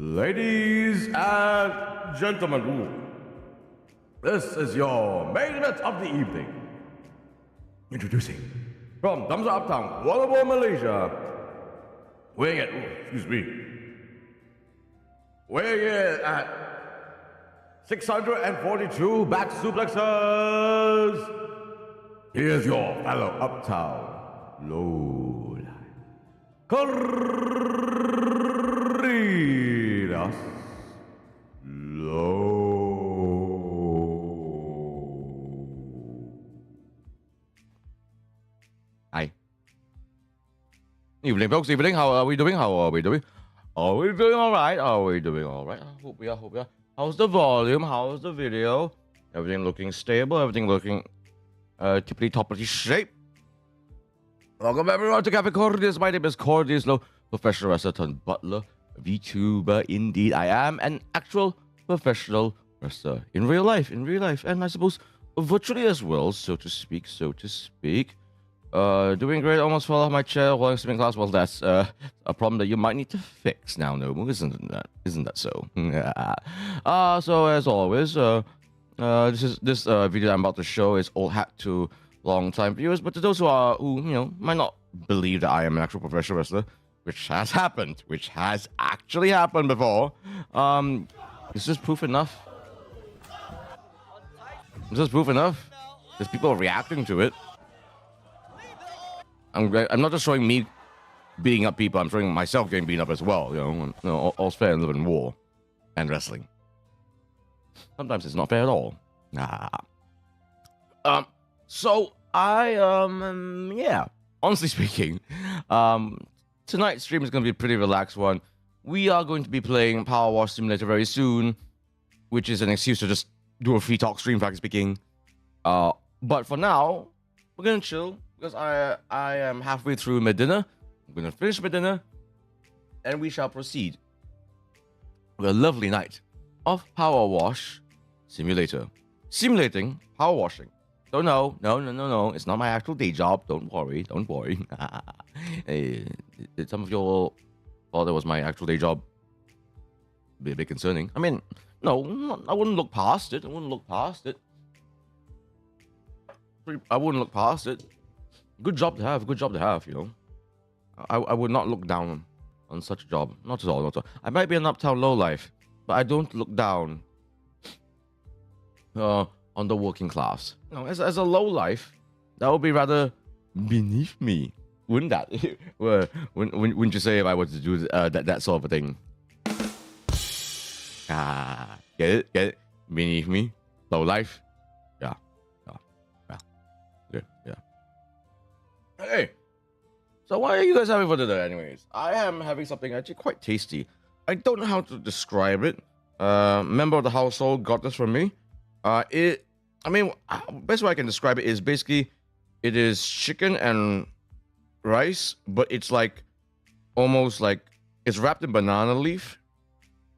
Ladies and gentlemen, this is your main event of the evening. Introducing from Damsa Uptown, Kuala Lumpur, Malaysia, weighing at 642 back suplexes. Here's your fellow Uptown lowlife, Cornelius. Hi. Evening, folks. Evening. How are we doing? Are we doing all right? I hope we are. How's the volume? How's the video? Everything looking stable? Everything looking tippity-toppity shape? Welcome everyone to Cafe Cornelius. My name is Cornelius, professional wrestler turned Butler, VTuber. Indeed, I am an actual professional wrestler in real life, and I suppose virtually as well, so to speak. Doing great. Almost fell off my chair while swimming class. Well, that's a problem that you might need to fix now, Nobu. Isn't that so? So as always, this video I'm about to show is old hat to long-time viewers, but to those who might not believe that I am an actual professional wrestler, which has actually happened before. Is this proof enough? There's people reacting to it. I'm not just showing me beating up people. I'm showing myself getting beaten up as well. All's fair in love and war, and wrestling. Sometimes it's not fair at all. So honestly speaking, tonight's stream is going to be a pretty relaxed one. We are going to be playing Powerwash Simulator very soon, which is an excuse to just do a free talk stream, frankly speaking. But for now, we're going to chill because I am halfway through my dinner. I'm going to finish my dinner, and we shall proceed with a lovely night of Powerwash Simulator. Simulating power washing. So no, it's not my actual day job. Don't worry. Some of you all thought it was my actual day job. Be a bit concerning. I mean, no, I wouldn't look past it. I wouldn't look past it. Good job to have, I would not look down on such a job. Not at all. I might be an uptown lowlife, but I don't look down on the working class. As a lowlife, that would be rather beneath me, wouldn't that? Wouldn't you say if I were to do that sort of a thing? Get it? Beneath me, lowlife. Yeah. Hey, so what are you guys having for dinner, anyways? I am having something actually quite tasty. I don't know how to describe it. Member of the household got this from me. Best way I can describe it is basically it is chicken and rice, but it's like almost like it's wrapped in banana leaf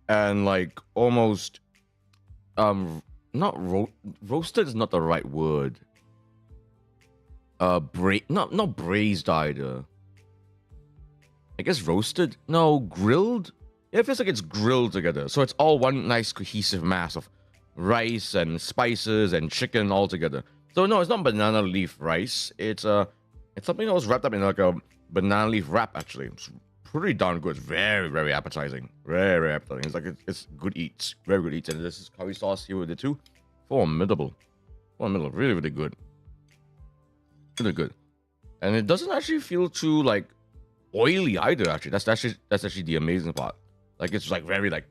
and like almost not roasted is not the right word. Not braised either. I guess roasted? No, grilled? Yeah, it feels like it's grilled together. So it's all one nice cohesive mass of rice and spices and chicken all together. So no, it's not banana leaf rice. It's something that was wrapped up in like a banana leaf wrap. Actually, it's pretty darn good. It's very, very appetizing. Very appetizing. It's like it's good eats. Very good eats. And this is curry sauce here with it too. Formidable. Really, really good. Really good. And it doesn't actually feel too like oily either. Actually, that's actually the amazing part. Like it's like very like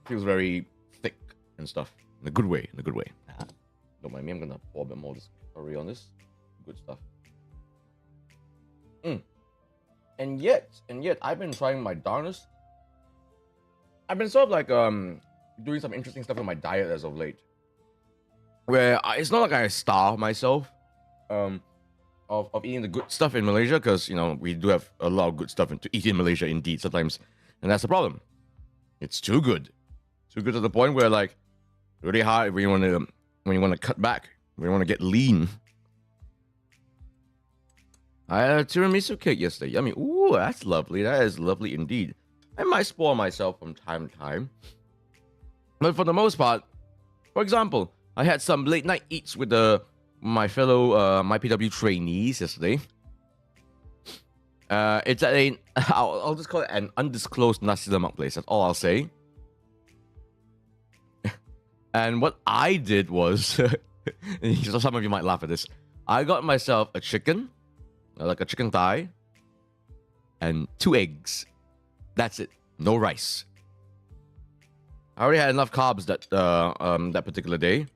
feels very thick and stuff in a good way. Don't mind me. I'm gonna pour a bit more of this curry on this. Good stuff. And yet, I've been trying my darnest. I've been sort of like doing some interesting stuff with my diet as of late. Where it's not like I starve myself of eating the good stuff in Malaysia, because we do have a lot of good stuff to eat in Malaysia indeed sometimes, and that's the problem. It's too good to the point where like really hard when you want to cut back, when you want to get lean. I had a tiramisu cake yesterday. Yummy. Ooh, that's lovely. That is lovely indeed. I might spoil myself from time to time. But for the most part, for example, I had some late night eats with my fellow my PW trainees yesterday. It's at a I'll just call it an undisclosed nasi lemak place. That's all I'll say. And what I did was, so some of you might laugh at this. I got myself a chicken, like a chicken thigh, and 2 eggs. That's it. No rice. I already had enough carbs that particular day.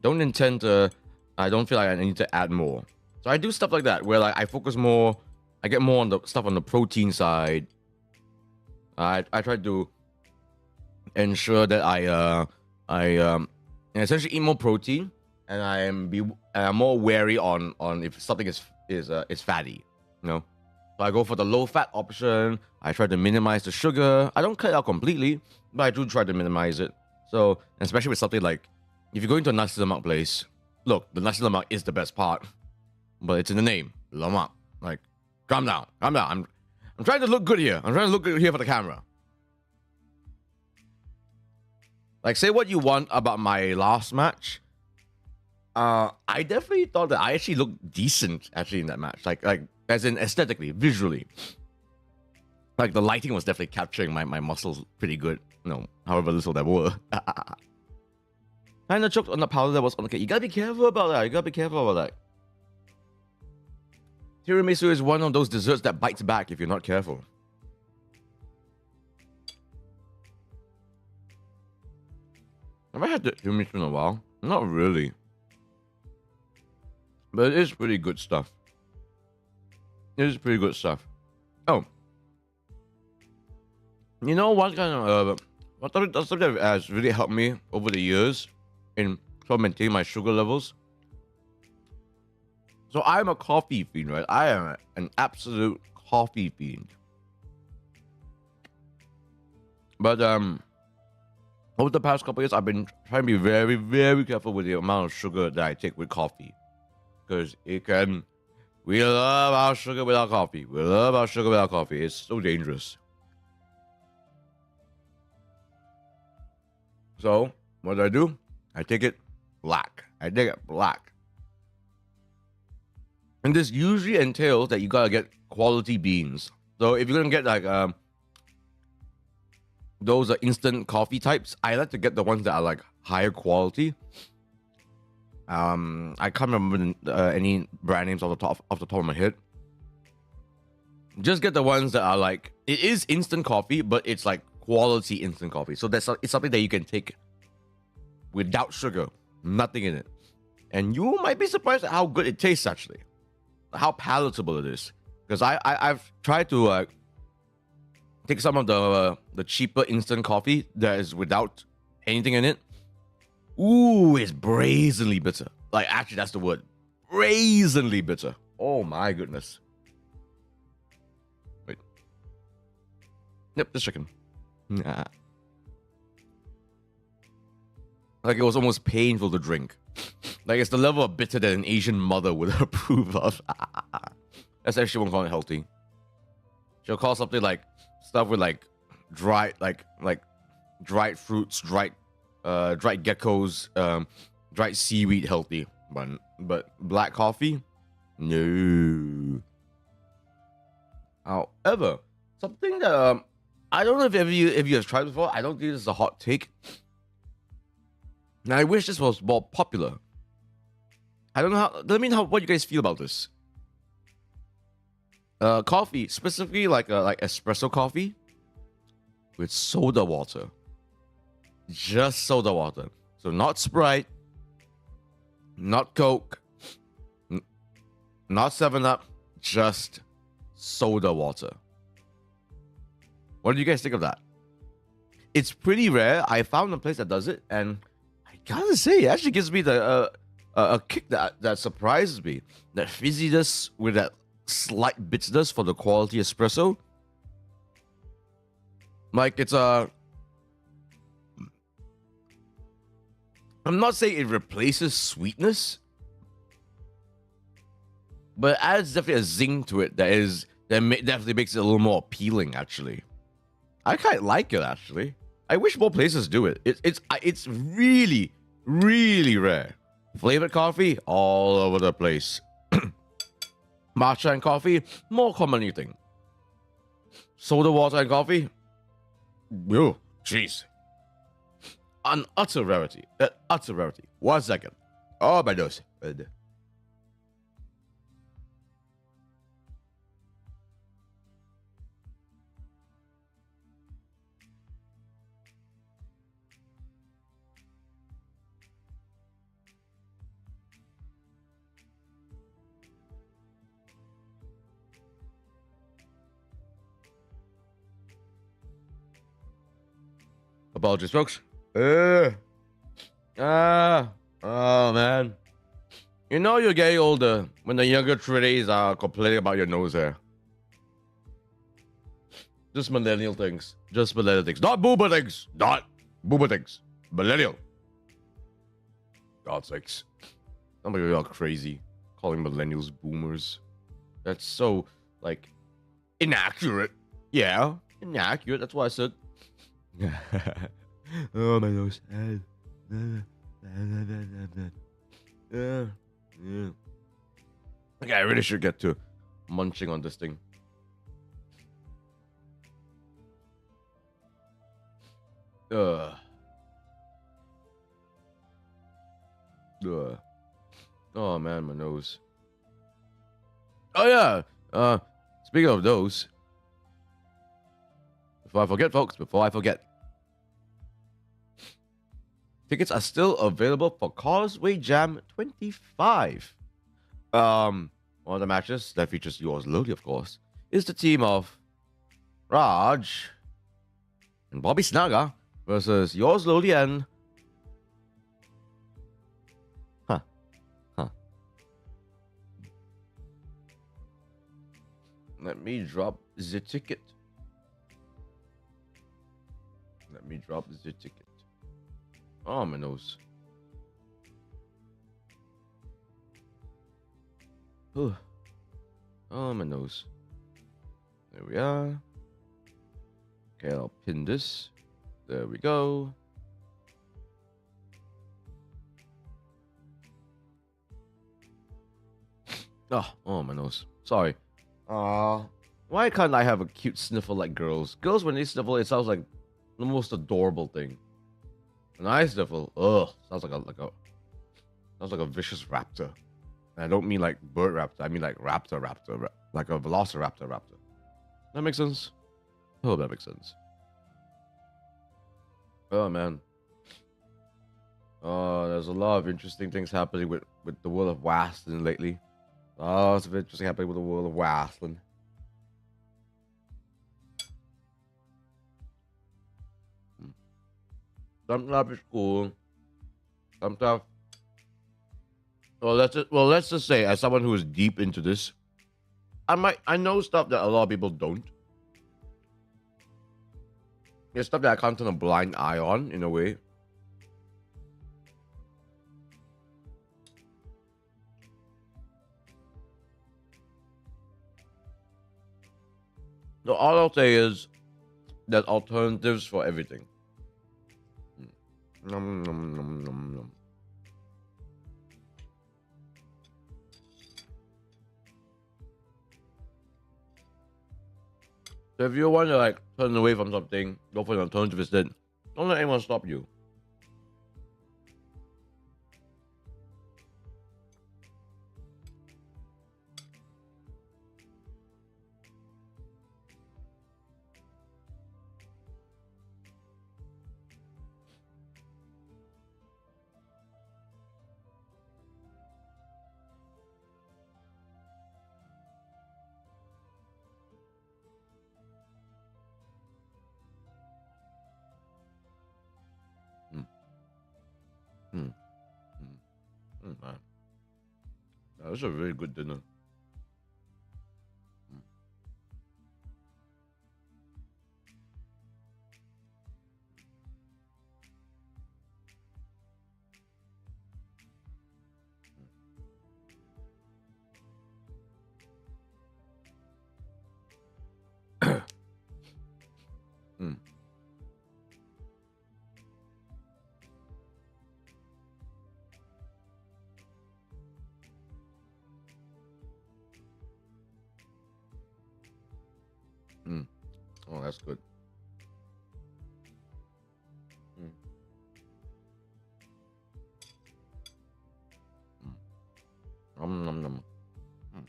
I don't feel like I need to add more. So I do stuff like that where like I focus more. I get more on the stuff on the protein side. I try to ensure that I essentially eat more protein, and I'm more wary on if something is fatty, you know. So I go for the low fat option. I try to minimize the sugar. I don't cut it out completely, but I do try to minimize it. So especially with something like, if you're going to a nasi lemak place, look, the nasi lemak is the best part, but it's in the name, lemak. Like, calm down. I'm trying to look good here. I'm trying to look good here for the camera. Like, say what you want about my last match. I definitely thought that I actually looked decent actually in that match. Like as in aesthetically, visually. Like the lighting was definitely capturing my muscles pretty good. You know, however little they were. Kinda choked on the powder that was on the cake. You gotta be careful about that. Tiramisu is one of those desserts that bites back if you're not careful. Have I had the tiramisu in a while? Not really. But it is pretty good stuff. Oh. You know what kind of something that has really helped me over the years in sort of maintaining my sugar levels? So I'm a coffee fiend, right? I am an absolute coffee fiend. But over the past couple of years, I've been trying to be very, very careful with the amount of sugar that I take with coffee. Because we love our sugar without coffee. It's so dangerous. So, what do? I take it black. And this usually entails that you gotta get quality beans. So if you're gonna get like those are instant coffee types, I like to get the ones that are like higher quality. I can't remember any brand names off the top of my head. Just get the ones that are like, it is instant coffee, but it's like quality instant coffee. So it's something that you can take without sugar, nothing in it, and you might be surprised at how good it tastes actually, how palatable it is. Because I've tried to take some of the cheaper instant coffee that is without anything in it. Ooh, it's brazenly bitter. Like, actually, that's the word. Brazenly bitter. Oh my goodness. Wait. Yep, this chicken. Nah. Like, it was almost painful to drink. Like, it's the level of bitter that an Asian mother would approve of. That's actually won't call it healthy. She'll call something like stuff with like dried fruits, dried geckos, dried seaweed healthy, but black coffee, no. However, something that I don't know if you have tried before. I don't think this is a hot take. Now I wish this was more popular. I don't know how. Let me know what you guys feel about this. Coffee, specifically like espresso coffee with soda water. Just soda water. So not Sprite, not Coke, not 7-Up, just soda water. What do you guys think of that? It's pretty rare. I found a place that does it, and I gotta say, it actually gives me a kick that surprises me. That fizziness with that slight bitterness for the quality espresso. Like, it's I'm not saying it replaces sweetness, but it adds definitely a zing to it that definitely makes it a little more appealing, actually. I quite like it actually. I wish more places do it. It's really, really rare. Flavored coffee all over the place. Matcha and coffee, more common eating. Soda water and coffee, oh, jeez. An utter rarity. Utter rarity. 1 second. Oh, my nose. Apologies, folks. Oh, man. You know you're getting older when the younger tradies are complaining about your nose hair. Just millennial things. Just millennial things. Not boomer things. Not boomer things. Millennial. God's sakes. Some of you are crazy. Calling millennials boomers. That's so, like, inaccurate. Yeah, inaccurate. That's what I said. Oh, my nose. Okay, I really should get to munching on this thing. Oh man, my nose. Oh yeah. Speaking of those, before I forget, folks, before I forget, tickets are still available for Causeway Jam 25. One of the matches that features yours Lodi, of course, is the team of Raj and Bobby Snaga versus yours Lodi and Let me drop the ticket. Let me drop the ticket. Oh, my nose. Oh, my nose. There we are. Okay, I'll pin this. There we go. Oh, my nose. Sorry. Why can't I have a cute sniffle like girls? Girls, when they sniffle, it sounds like the most adorable thing. When I sniffle, sounds like a vicious raptor. And I don't mean like bird raptor. I mean like raptor, like a velociraptor. That makes sense. I hope that makes sense. Oh man. There's a lot of interesting things happening with the world of wrestling lately. Lots of interesting happening with the world of wrestling. Some stuff is cool. Some stuff. Well, let's just say, as someone who is deep into this, I know stuff that a lot of people don't. There's stuff that I can't turn a blind eye on, in a way. So all I'll say is there's alternatives for everything. Nom, nom, nom, nom, nom. So if you want to like turn away from something, go for an alternative instead. Don't let anyone stop you. Man. That was a very good dinner. Mm. Oh, that's good. Mm. Mm. Nom, nom. Mm.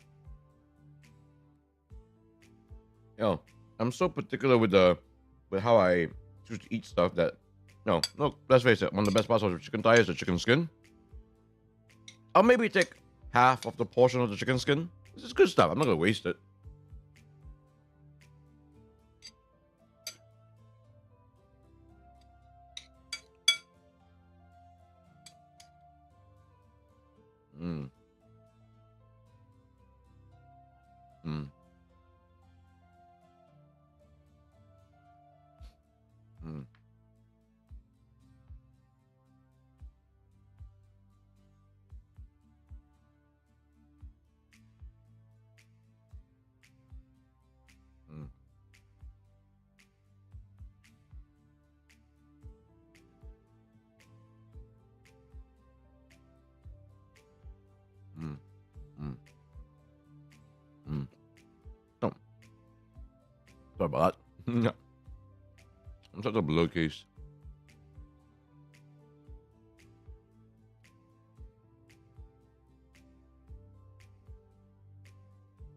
Yo, I'm so particular with how I choose to eat stuff that no, let's face it, one of the best parts of the chicken thigh is the chicken skin. I'll maybe take half of the portion of the chicken skin. This is good stuff. I'm not gonna waste it. Mm. Mm. Mm. Mm. Mm. Mm. Mm. Oh, sorry about that. Yeah. I'm such a blow case.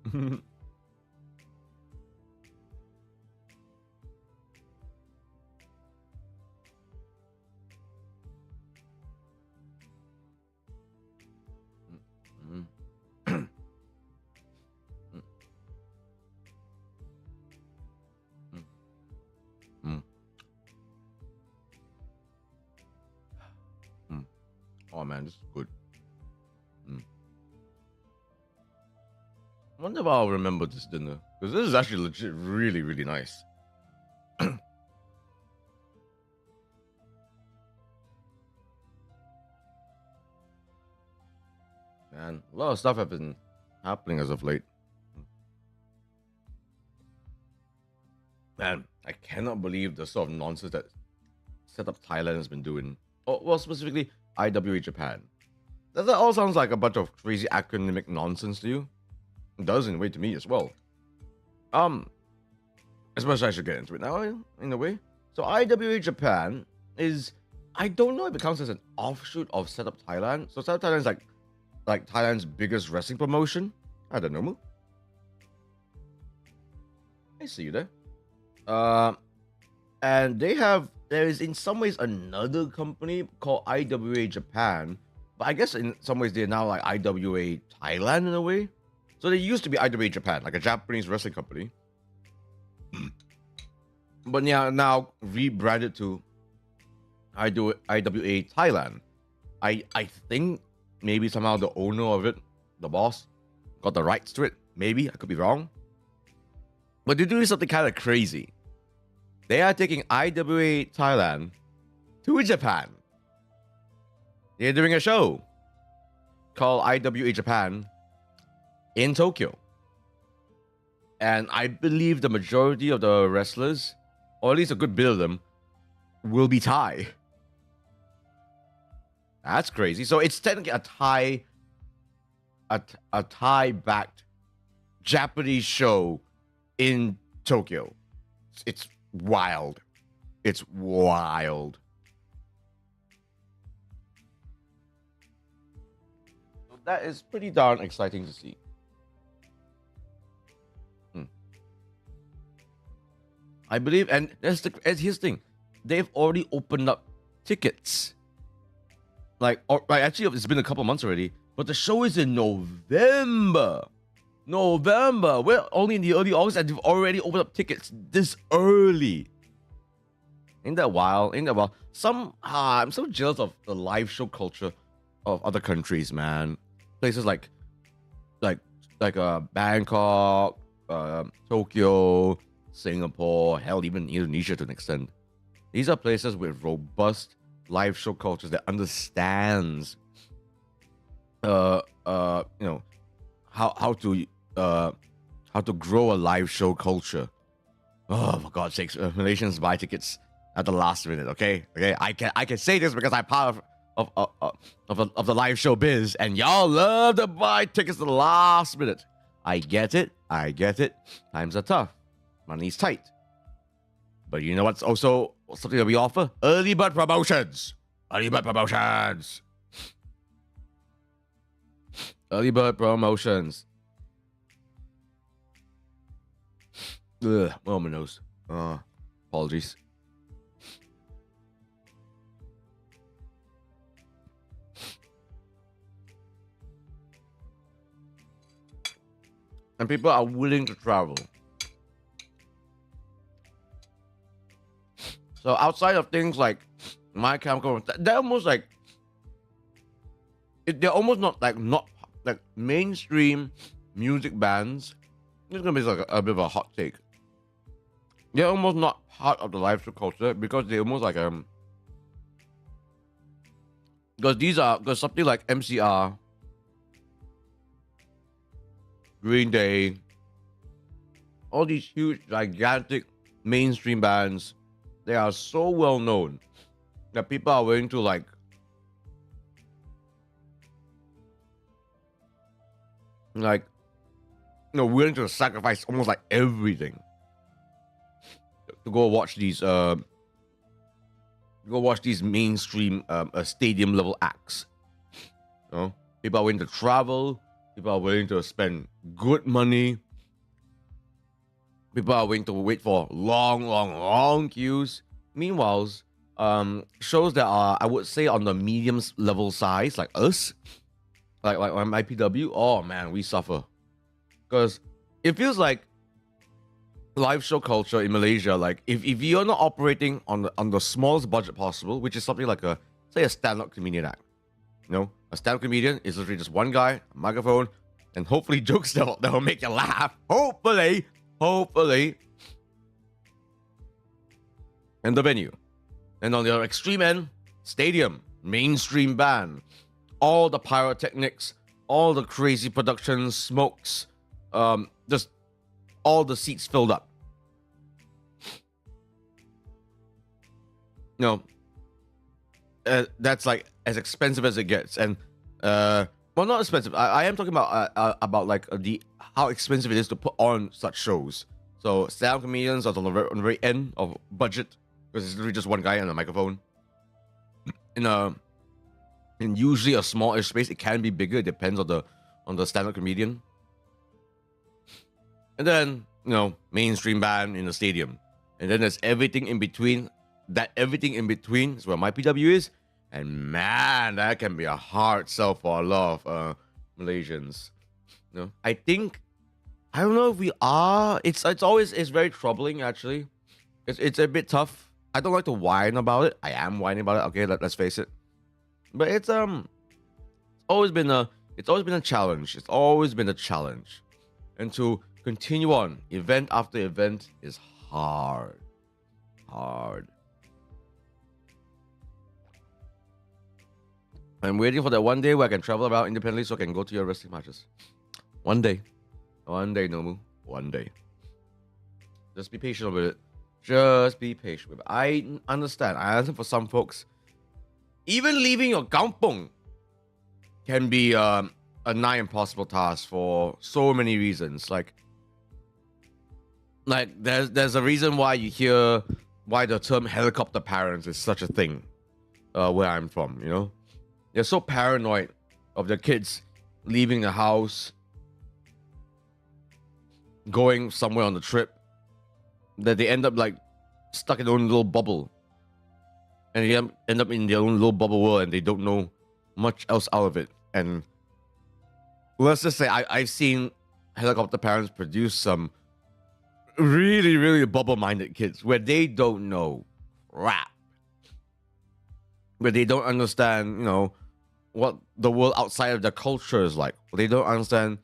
Mm. Mm. Mm. Mm. Oh man, this is good. Mm. I wonder if I'll remember this dinner because this is actually legit, really, really nice. Man, a lot of stuff have been happening as of late. Man, I cannot believe the sort of nonsense that Setup Thailand has been doing. Oh, well, specifically IWA Japan. Does that all sounds like a bunch of crazy acronymic nonsense to you? It does in a way to me as well. As much as I should get into it now, in a way. So IWA Japan is, I don't know if it counts as an offshoot of Setup Thailand. So Setup Thailand is like Thailand's biggest wrestling promotion. I don't know. I see you there. And there is in some ways another company called IWA Japan, but I guess in some ways they're now like IWA Thailand in a way. So they used to be IWA Japan, like a Japanese wrestling company, but now rebranded to IWA Thailand. I think maybe somehow the owner of it, the boss, got the rights to it. Maybe I could be wrong, but they're doing something kind of crazy. They are taking IWA Thailand to Japan. They're doing a show called IWA Japan in Tokyo. And I believe the majority of the wrestlers, or at least a good bit of them, will be Thai. That's crazy. So it's technically a Thai-backed Japanese show in Tokyo. It's wild. It's wild. So that is pretty darn exciting to see. I believe, and here's the thing, they've already opened up tickets. Like actually, it's been a couple months already, but the show is in November. We're only in the early August, and they've already opened up tickets this early. Ain't that wild? I'm so jealous of the live show culture of other countries, man. Places like Bangkok, Tokyo, Singapore, hell, even Indonesia to an extent. These are places with robust live show cultures that understands, how to grow a live show culture. Oh, for God's sakes, Malaysians buy tickets at the last minute. Okay, I can say this because I'm part of the live show biz, and y'all love to buy tickets at the last minute. I get it. Times are tough. money's tight. But you know what's also something that we offer? Early bird promotions. Early bird promotions. Early bird promotions. Ugh, oh, my nose. Apologies. And people are willing to travel. So outside of things like My Chemical, they're almost like they're almost not like mainstream music bands. This is gonna be like a bit of a hot take. They're almost not part of the lifestyle culture because they're almost like because something like MCR, Green Day, all these huge, gigantic mainstream bands, they are so well known that people are willing to willing to sacrifice almost like everything to go watch these mainstream stadium level acts. You know, people are willing to travel. People are willing to spend good money. People are willing to wait for long queues. Meanwhile, shows that are, I would say, on the medium level size, like us, like IPW, oh man, we suffer. Because it feels like live show culture in Malaysia, like if you're not operating on the smallest budget possible, which is something like a stand-up comedian act. You know, a stand-up comedian is literally just one guy, a microphone, and hopefully jokes that will make you laugh. Hopefully. And the venue. And on the extreme end, stadium, mainstream band, all the pyrotechnics, all the crazy productions, smokes, just all the seats filled up. You know, that's like as expensive as it gets. And well, not expensive. I am talking about like how expensive it is to put on such shows. So stand-up comedians are on the very end of budget because it's literally just one guy and a microphone. In usually a smallish space, it can be bigger. It depends on the stand-up comedian. And then, you know, mainstream band in the stadium. And then there's everything in between. That everything in between is where my PW is. And man, that can be a hard sell for a lot of Malaysians. You know, I don't know if we are. It's very troubling actually. It's a bit tough. I don't like to whine about it. I am whining about it. Okay, let's face it. But it's always been a challenge. It's always been a challenge. And to continue on event after event is hard. I'm waiting for that one day where I can travel about independently so I can go to your wrestling matches. One day, Nomu. One day. Just be patient with it. Just be patient with it. I understand for some folks, even leaving your kampong can be a nigh impossible task for so many reasons. Like there's a reason why you hear why the term helicopter parents is such a thing where I'm from, you know? They're so paranoid of their kids leaving the house, going somewhere on the trip, that they end up like stuck in their own little bubble. And they end up in their own little bubble world and they don't know much else out of it. And let's just say I've seen helicopter parents produce some really, really bubble-minded kids where they don't know crap. Where they don't understand, you know, what the world outside of their culture is like. They don't understand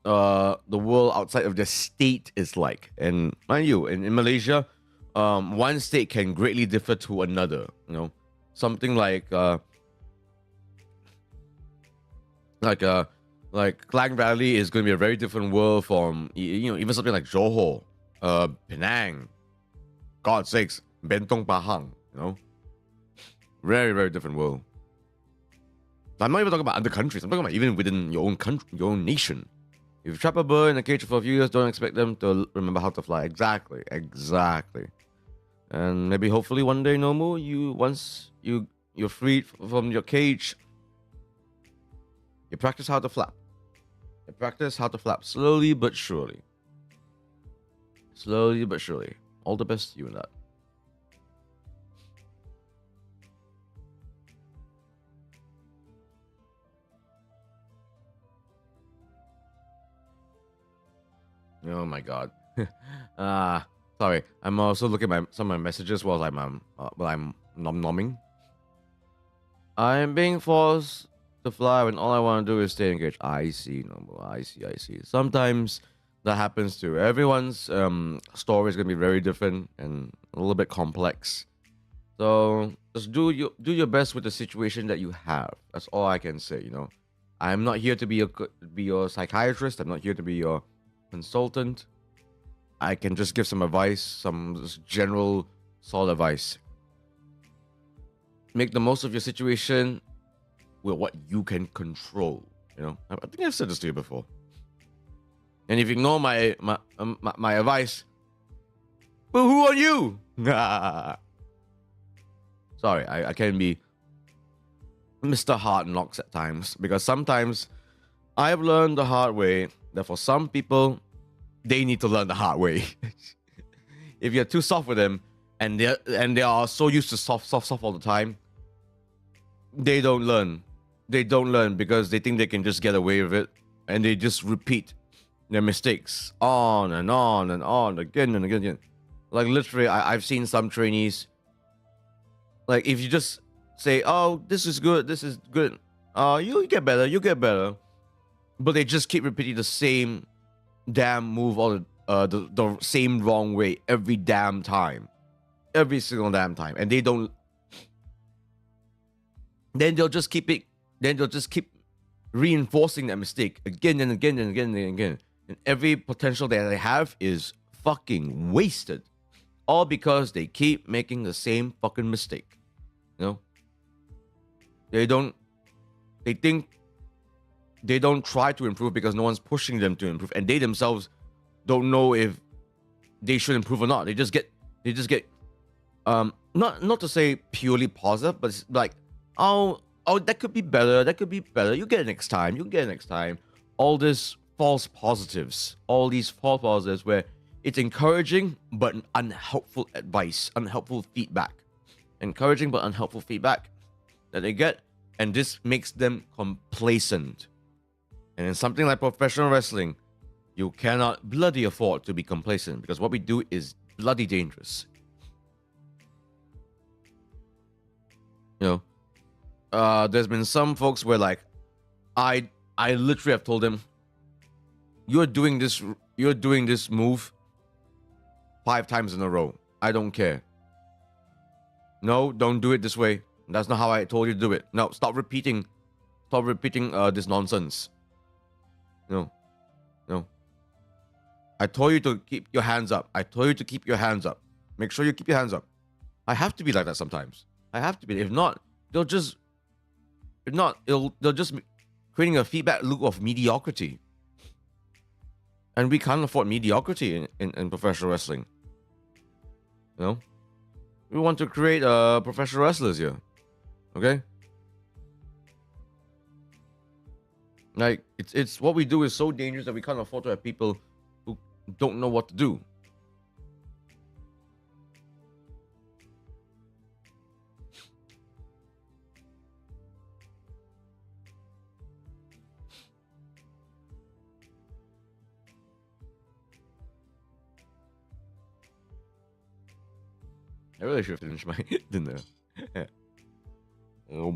the world outside of their state is like. And mind you, in Malaysia, one state can greatly differ to another. You know, something like Klang Valley is going to be a very different world from, you know, even something like Johor, Penang, God's sakes, Bentong Pahang. You know, very, very different world. I'm not even talking about other countries. I'm talking about even within your own country, your own nation. If you trap a bird in a cage for a few years, don't expect them to remember how to fly. Exactly. And maybe hopefully one day, Nomu, once you're freed from your cage, you practice how to flap. You practice how to flap slowly but surely. Slowly but surely. All the best to you in that. Oh my god. Sorry. I'm also looking at some of my messages while I'm nom-nomming. I'm being forced to fly when all I want to do is stay engaged. I see, Noble. I see. Sometimes that happens too. Everyone's story is gonna be very different and a little bit complex. So just do your best with the situation that you have. That's all I can say. I'm not here to be your psychiatrist. I'm not here to be your consultant. I can just give some advice, some just general solid advice. Make the most of your situation with what you can control. I think I've said this to you before. And if you ignore my advice, well, who are you? Sorry, I can be Mr. Hard Knocks at times, because sometimes I've learned the hard way that for some people, they need to learn the hard way. If you're too soft with them and they are so used to soft all the time, they don't learn. They don't learn because they think they can just get away with it, and they just repeat their mistakes on and on and on again and again. Like literally, I've seen some trainees. Like if you just say, "Oh, this is good, you get better," but they just keep repeating the same damn move all the same wrong way every single damn time, and they don't. Then they'll just keep reinforcing that mistake again and again and again and again, and every potential that they have is fucking wasted, all because they keep making the same fucking mistake. They think they don't try to improve because no one's pushing them to improve, and they themselves don't know if they should improve or not. They just get not to say purely positive, but it's like, oh, that could be better. You get it next time. All this false positives, all these false positives where it's encouraging but unhelpful advice, unhelpful feedback. Encouraging but unhelpful feedback that they get, and this makes them complacent. And in something like professional wrestling, you cannot bloody afford to be complacent, because what we do is bloody dangerous. There's been some folks where like I literally have told them, you're doing this move 5 times in a row. I don't care. No, don't do it this way. That's not how I told you to do it. No, stop repeating this nonsense. No. I told you to keep your hands up. Make sure you keep your hands up. I have to be like that sometimes. I have to be. If not, they'll just creating a feedback loop of mediocrity. And we can't afford mediocrity in professional wrestling. We want to create professional wrestlers here. Okay? Like, it's what we do is so dangerous that we can't afford to have people who don't know what to do. I really should finish my dinner. Okay. Oh.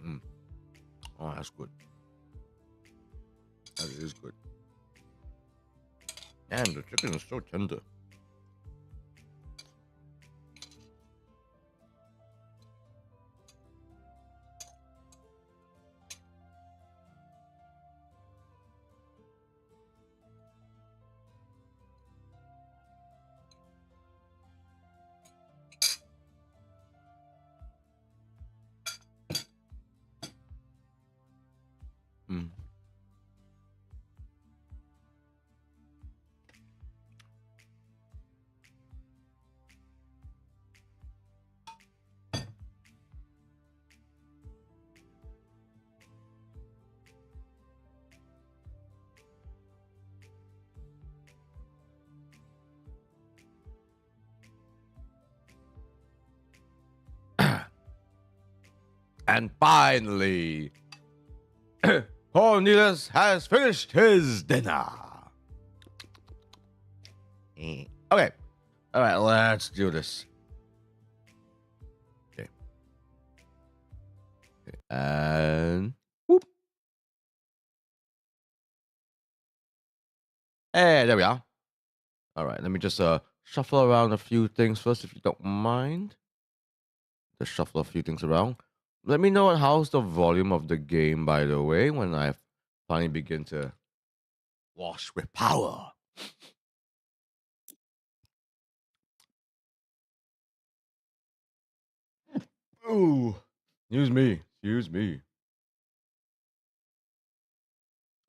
Mm. Oh, that's good. That is good. And the chicken is so tender. Mm. And finally, Cornelius has finished his dinner. Okay. All right, let's do this. Okay. And whoop. Hey, there we are. All right, let me just shuffle around a few things first, if you don't mind. Just shuffle a few things around. Let me know how's the volume of the game, by the way, when I finally begin to wash with power. Ooh, excuse me.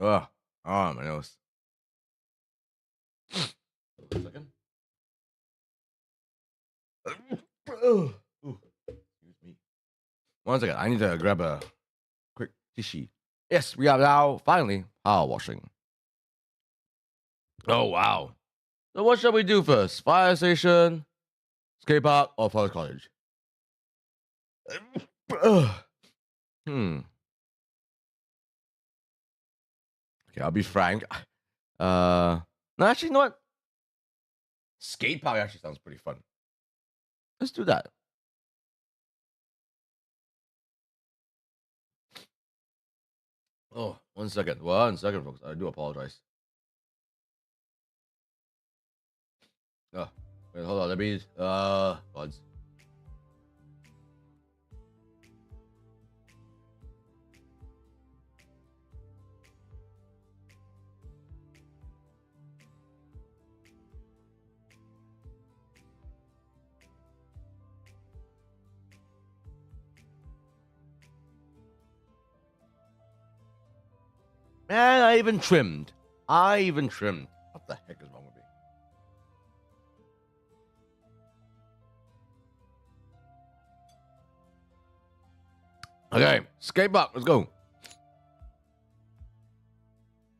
Ah, my nose. A second. Ooh, excuse me. One second. I need to grab a quick tissue. Yes, we are now finally power washing. Oh wow. So what shall we do first? Fire station, skate park, or forest college? Hmm. Okay, I'll be frank. No, actually, you know what? Skate park actually sounds pretty fun. Let's do that. Oh, 1 second. 1 second, folks. I do apologize. Oh, wait, hold on. Let me buds. Man, I even trimmed. What the heck is wrong with me? Okay, skate park. Let's go.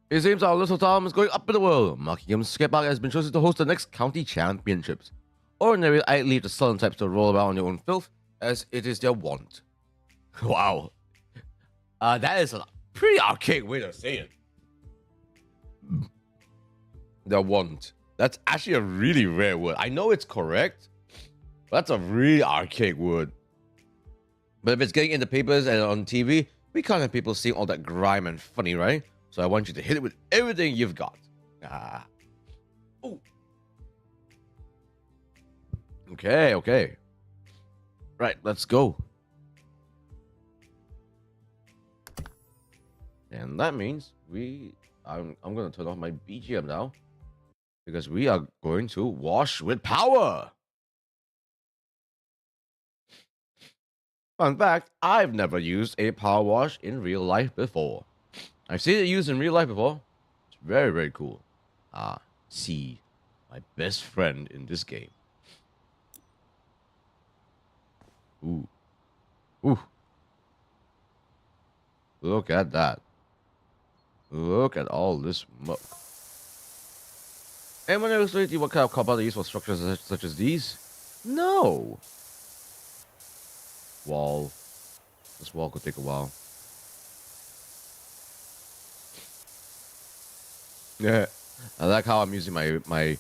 It seems our little Tom is going up in the world. Buckingham's skate park has been chosen to host the next county championships. Ordinarily, I leave the southern types to roll around in their own filth, as it is their want. Wow. That is a pretty archaic way to say it. Their want. That's actually a really rare word. I know it's correct, but that's a really archaic word. But if it's getting in the papers and on TV, we can't have people seeing all that grime and funny, right? So I want you to hit it with everything you've got. Oh. Okay. Right, let's go. And that means I'm gonna turn off my BGM now, because we are going to wash with power. Fun fact, I've never used a power wash in real life before. I've seen it used in real life before. It's very, very cool. See, my best friend in this game. Ooh. Look at that. Look at all this muck. Anyone ever explain to you what kind of compound they use for structures such as these? No. Wall. This wall could take a while. Yeah. I like how I'm using my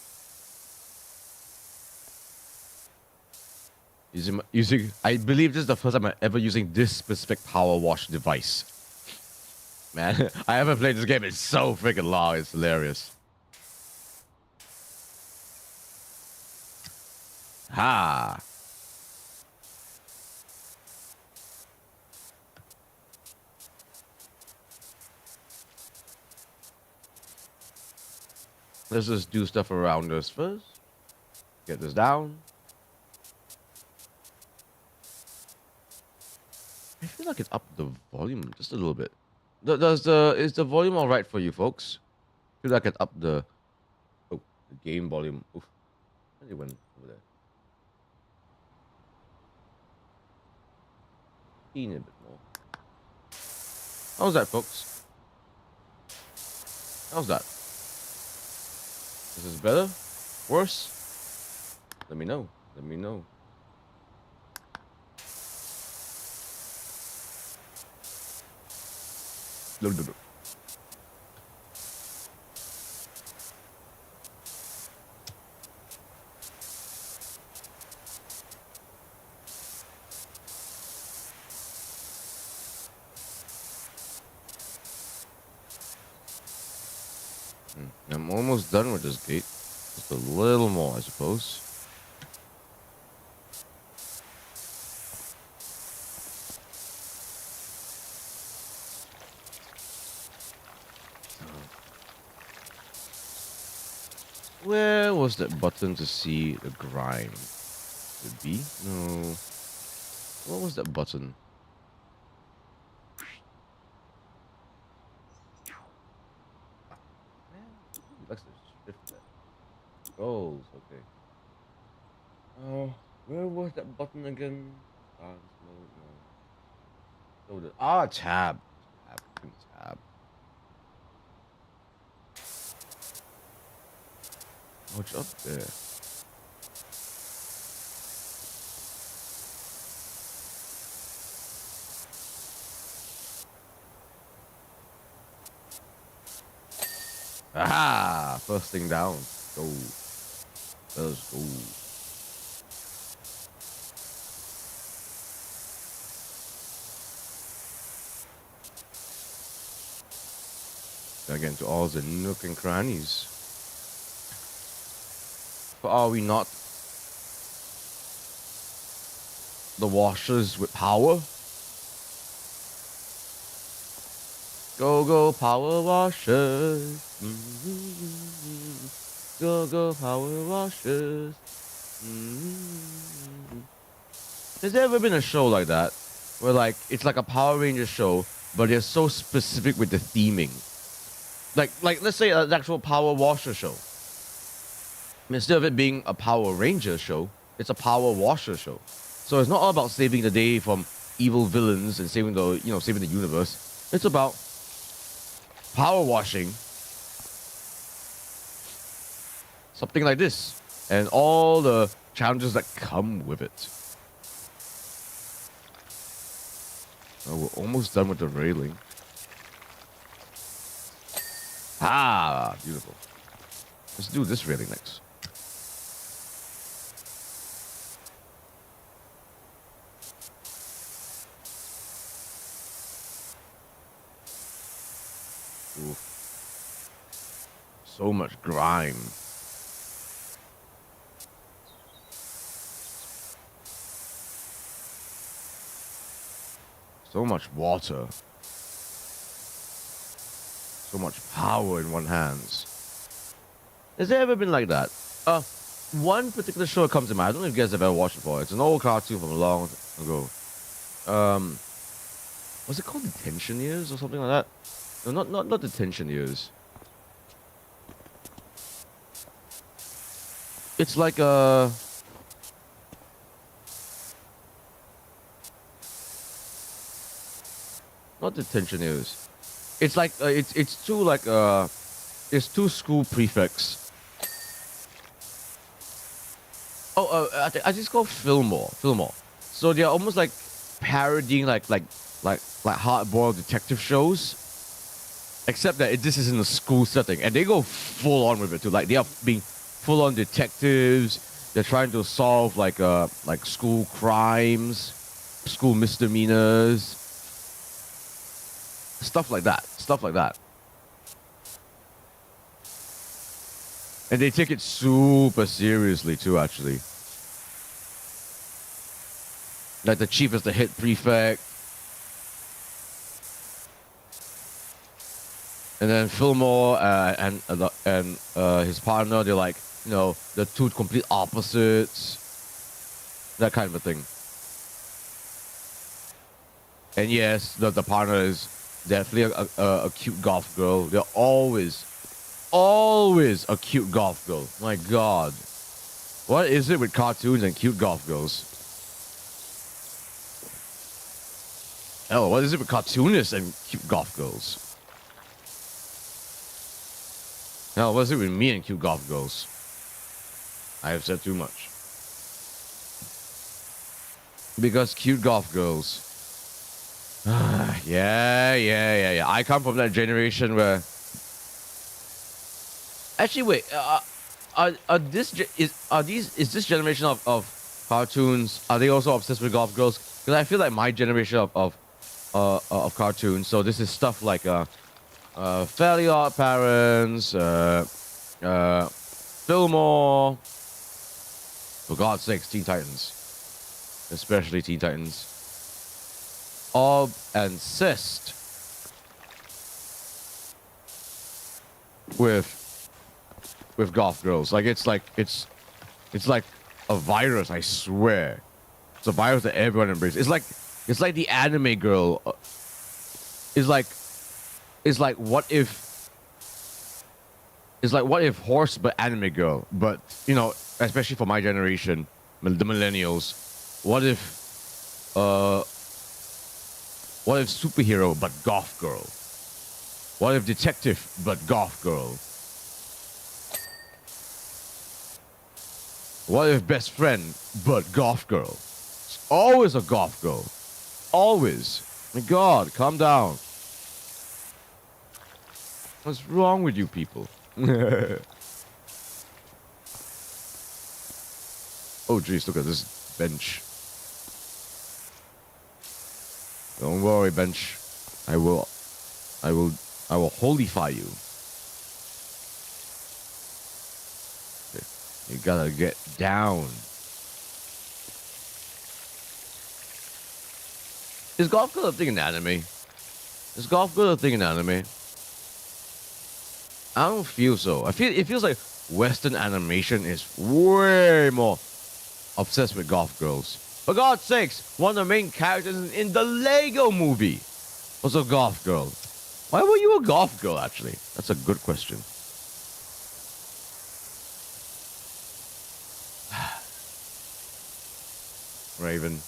Using, I believe this is the first time I'm ever using this specific power wash device. Man, I haven't played this game in so freaking long. It's hilarious. Ha! Let's just do stuff around us first. Get this down. I feel like it's up the volume just a little bit. Is the volume all right for you folks? I feel like it's up the game volume. Oof. I went over there. A bit more. How's that, folks? How's that? Is this better? Worse? Let me know. Let me know. I'm almost done with this gate. Just a little more, I suppose. Where was that button to see the grind? The B? No. What was that button? Goals, okay. Oh, where was that button again? No. Tab. Tab. What's up there? Aha! First thing down. Go. Let's go. Gotta get into all the nook and crannies. But are we not the washers with power? Go, power washers. Go, power washers. Has there ever been a show like that? Where like, it's like a Power Ranger show, but they're so specific with the theming. Like let's say an actual Power Washer show. Instead of it being a Power Ranger show, it's a Power Washer show. So it's not all about saving the day from evil villains and saving the universe. It's about power washing something like this and all the challenges that come with it. Oh, we're almost done with the railing. Ah, beautiful. Let's do this railing next. Oof. So much grime. So much water. So much power in one hands. Has there ever been like that? One particular show comes to mind. I don't know if you guys have ever watched it before. It's an old cartoon from a long ago. Was it called Detention Years or something like that? No, not Detention Years. It's like a... Not Detention Years. It's like it's two like there's two school prefects. I think it's called Fillmore. So they're almost like parodying like hard-boiled detective shows, except that this is in a school setting, and they go full on with it too. Like they are being full on detectives. they're trying to solve like school crimes, school misdemeanors, stuff like that. And they take it super seriously too, actually. Like the chief is the head prefect. And then Fillmore and his partner, they're like, you know, the two complete opposites. That kind of a thing. And yes, the partner is definitely a cute goth girl. They're always a cute goth girl. My God. What is it with cartoons and cute goth girls? Oh, what is it with cartoonists and cute goth girls? Hell, what is it with me and cute goth girls? I have said too much. Because cute goth girls. Yeah. I come from that generation where. Actually, wait. Is this generation of cartoons? Are they also obsessed with goth girls? Because I feel like my generation of cartoons. So this is stuff like Fairly Odd Parents, Fillmore. For God's sakes, Teen Titans, especially Teen Titans. Ob and Cyst with goth girls. Like it's like a virus. I swear, it's a virus that everyone embraces. It's like the anime girl. It's like what if horse but anime girl, but you know, especially for my generation, the millennials. What if superhero but goth girl? What if detective but goth girl? What if best friend but goth girl? It's always a goth girl. Always. My God, calm down. What's wrong with you people? Oh jeez, look at this bench. Don't worry, bench. I will holify you. Okay. You gotta get down. Is golf girl a thing in anime? Is golf girl a thing in anime? I don't feel so. It feels like Western animation is way more obsessed with goth girls. For God's sakes, one of the main characters in the Lego movie was a goth girl. Why were you a goth girl, actually? That's a good question. Raven.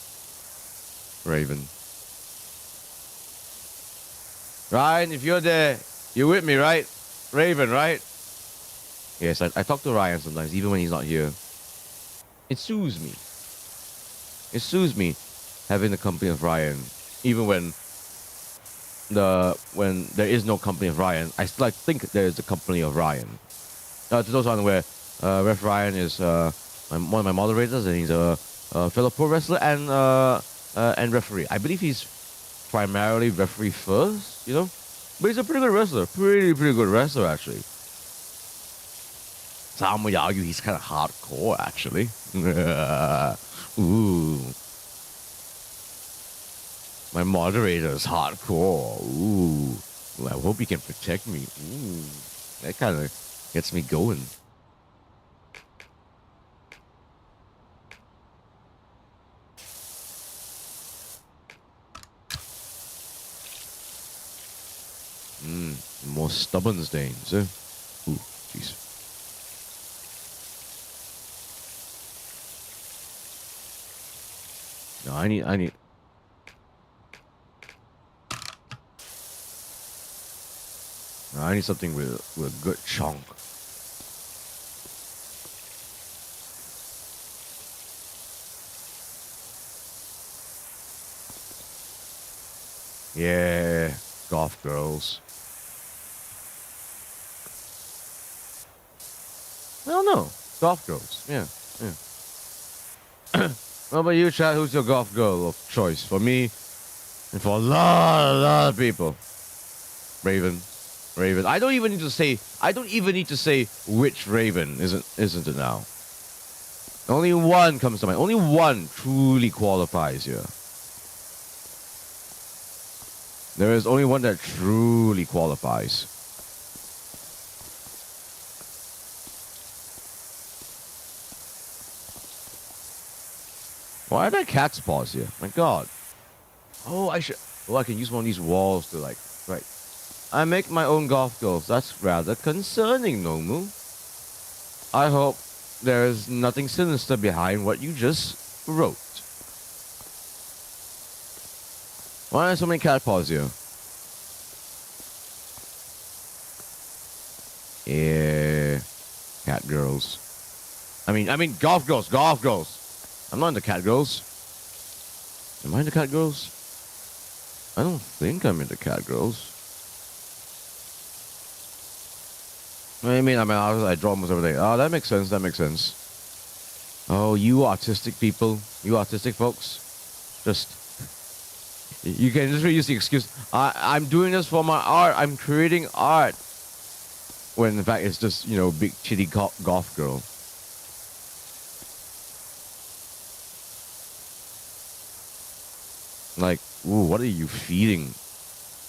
Ryan, if you're there, you're with me, right? Raven, right? Yes, I talk to Ryan sometimes, even when he's not here. It soothes me. It soothes me having the company of Ryan. Even when there is no company of Ryan, I still think there is the company of Ryan. To those unaware, Ref Ryan is one of my moderators, and he's a fellow pro wrestler and referee. I believe he's primarily referee first, you know? But he's a pretty good wrestler. Pretty good wrestler, actually. Some would argue he's kind of hardcore, actually. Ooh. My moderator is hardcore. Ooh. Well, I hope he can protect me. Ooh. That kind of gets me going. More stubborn stains, eh? Ooh, jeez. No, I need something with a good chunk. Yeah, goth girls. I don't know. Goth girls. Yeah. What about you, Chad? Who's your golf girl of choice? For me, and for a lot of people. Raven. I don't even need to say which Raven, isn't it now? Only one comes to mind. Only one truly qualifies here. There is only one that truly qualifies. Why are there cat's paws here? My God. Oh, I can use one of these walls to like, right. I make my own golf goals. That's rather concerning, Nomu. I hope there is nothing sinister behind what you just wrote. Why are so many cat paws here? Yeah, cat girls. I mean golf girls. I'm not into cat girls. Am I into cat girls? I don't think I'm into cat girls. I mean, I draw almost everything. Oh, that makes sense. Oh, you artistic people, you artistic folks, just you can just use the excuse. I'm doing this for my art. I'm creating art. When in fact it's just big chitty golf girl. Like, ooh, what are you feeding?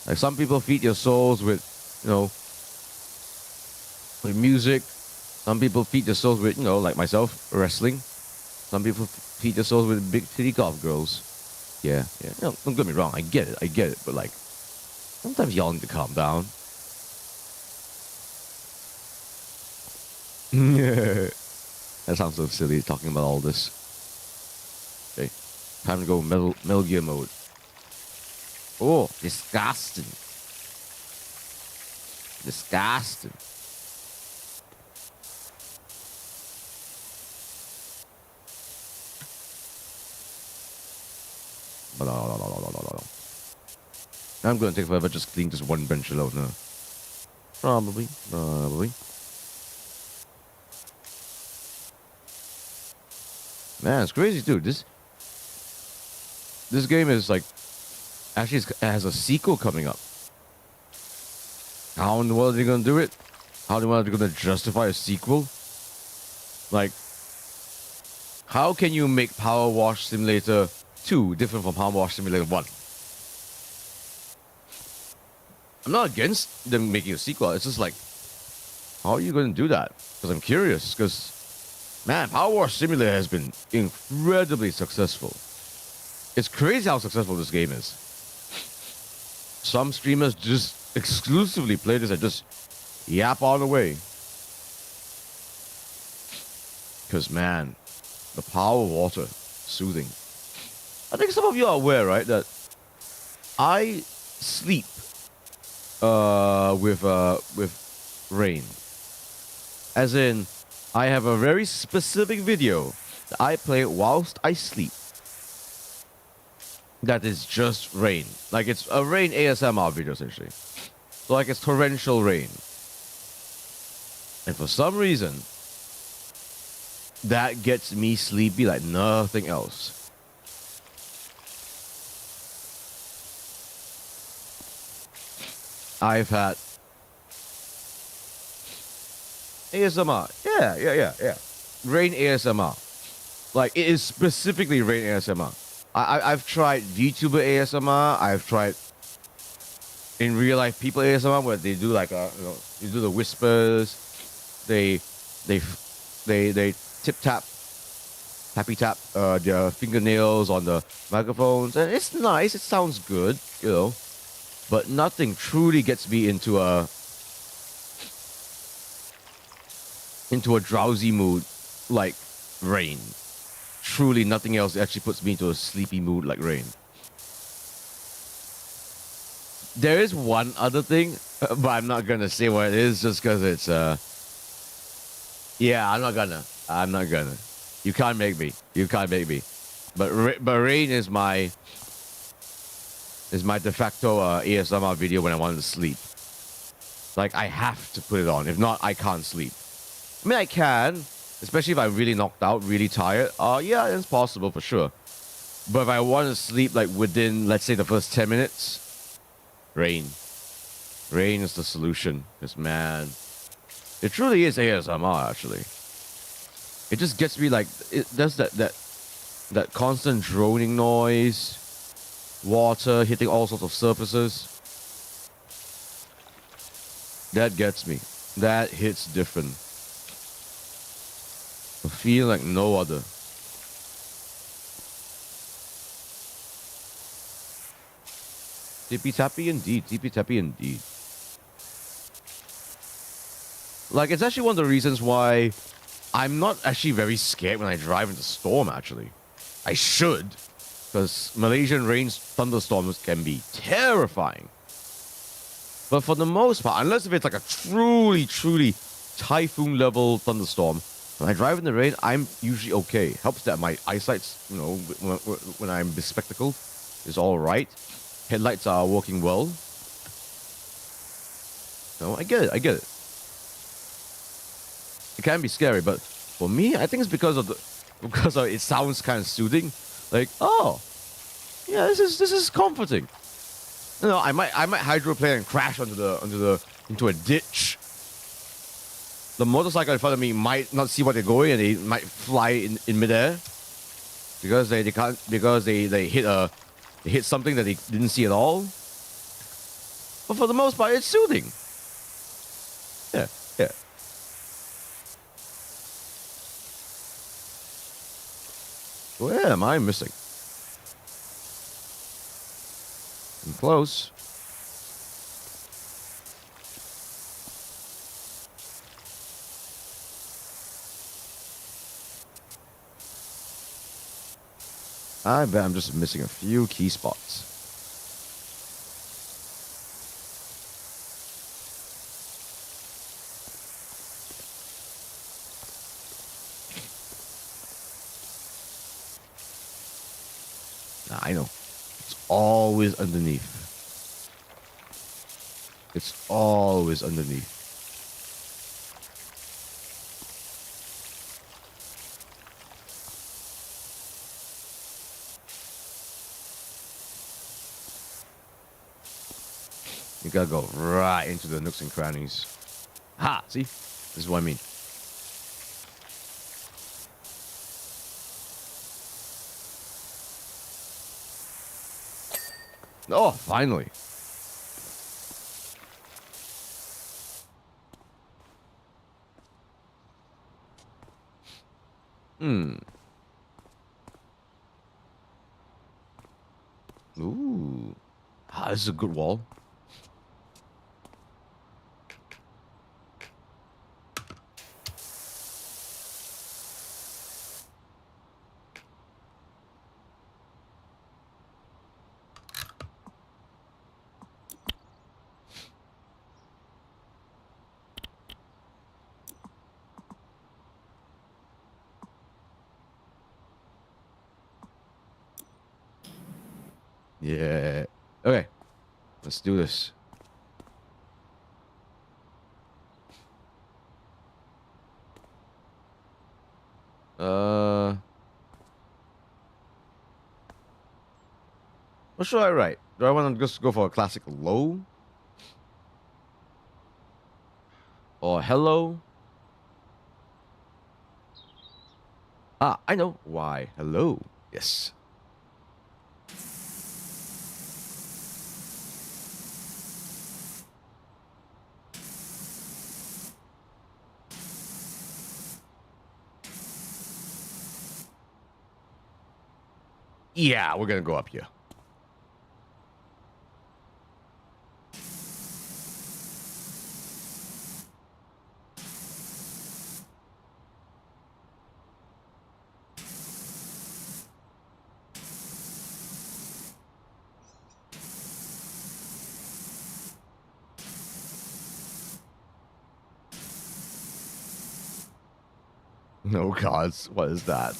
Like, some people feed your souls with, with music. Some people feed their souls with, like myself, wrestling. Some people feed their souls with big titty golf girls. Yeah. No, don't get me wrong. I get it. But, like, sometimes y'all need to calm down. That sounds so silly, talking about all this. Okay. Time to go Metal Gear mode. Oh, disgusting. I'm gonna take forever just clean this one bench alone, no? Probably. Man, it's crazy, dude. This game is like, actually it has a sequel coming up. How in the world are they gonna do it? How in the world are they gonna justify a sequel? Like, how can you make Powerwash Simulator 2 different from Powerwash Simulator 1? I'm not against them making a sequel. It's just like, how are you gonna do that? Because I'm curious. Because, man, Powerwash Simulator has been incredibly successful. It's crazy how successful this game is. Some streamers just exclusively play this and just yap on away. Because, man, the power of water, soothing. I think some of you are aware, right, that I sleep with rain. As in, I have a very specific video that I play whilst I sleep. That is just rain. Like, it's a rain ASMR video, essentially. So, like, it's torrential rain. And for some reason, that gets me sleepy like nothing else. I've had ASMR. Yeah. Rain ASMR. Like, it is specifically rain ASMR. I've tried VTuber ASMR. I've tried in real life people ASMR where they do like you do the whispers. They tappy tap their fingernails on the microphones, and it's nice. It sounds good, but nothing truly gets me into a drowsy mood like rain. Truly, nothing else actually puts me into a sleepy mood like rain. There is one other thing, but I'm not gonna say what it is just because it's yeah, I'm not gonna. You can't make me. But rain is my de facto ASMR video when I want to sleep. Like, I have to put it on. If not, I can't sleep. I mean, I can, Especially if I'm really knocked out, really tired. Yeah, it's possible for sure. But if I want to sleep like within, let's say, the first 10 minutes, rain. Rain is the solution. Because, man, it truly is ASMR, actually. It just gets me like, it does that constant droning noise, water hitting all sorts of surfaces. That gets me. That hits different. I feel like no other. Tippy tappy indeed. Tippy tappy indeed. Like, it's actually one of the reasons why I'm not actually very scared when I drive in the storm, actually. I should. Because Malaysian rain thunderstorms can be terrifying. But for the most part, unless if it's like a truly, truly typhoon level thunderstorm, when I drive in the rain, I'm usually okay. Helps that my eyesight's, you know, when I'm bespectacled, is all right. Headlights are working well. No, I get it. I get it. It can be scary, but for me, I think it's because of it sounds kind of soothing. Like, oh, yeah, this is comforting. You know, I might hydroplane and crash into a ditch. The motorcycle in front of me might not see what they're going, and they might fly in midair because they can't, because they hit something that they didn't see at all. But for the most part, it's soothing. Yeah, yeah. Where am I missing? I'm close. I bet I'm just missing a few key spots. Nah, I know. It's always underneath. It's always underneath. You gotta go right into the nooks and crannies. Ha! See? This is what I mean. Oh, finally. Ooh. Ah, this is a good wall. Yeah. Okay. Let's do this. What should I write? Do I want to just go for a classic low? Or hello? Ah, I know why. Hello. Yes. Yeah, we're gonna go up here. No gods, what is that?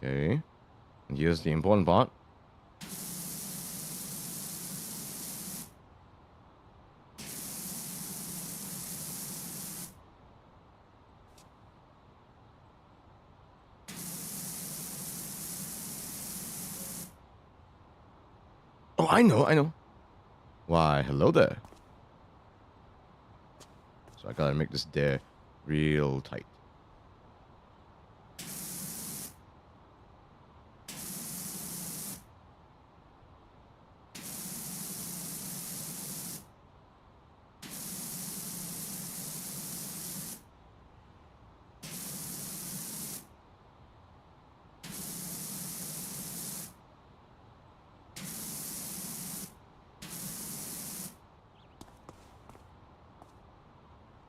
Okay. And here's the important part. Oh, I know. Why, hello there. So I gotta make this there real tight.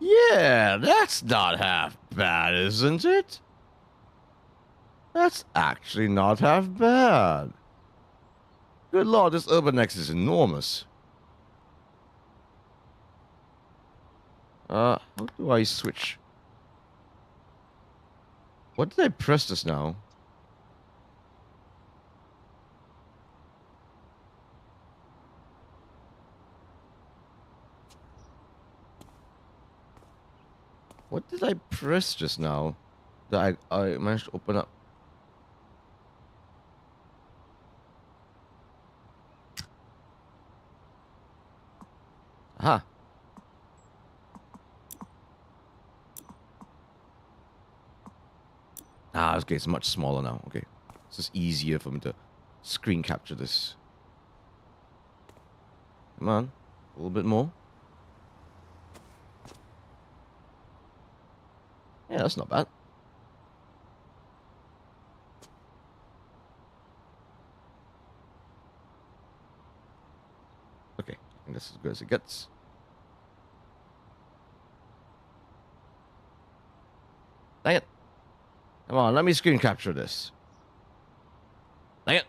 Yeah, that's not half bad, isn't it? That's actually not half bad. Good lord, this UrbanX is enormous. How do I switch? What did I press this now? What did I press just now? That I managed to open up. Aha. Ah, okay, it's much smaller now. Okay. It's just easier for me to screen capture this. Come on. A little bit more. Yeah, that's not bad. Okay, I think that's as good as it gets. Dang it. Come on, let me screen capture this. Dang it.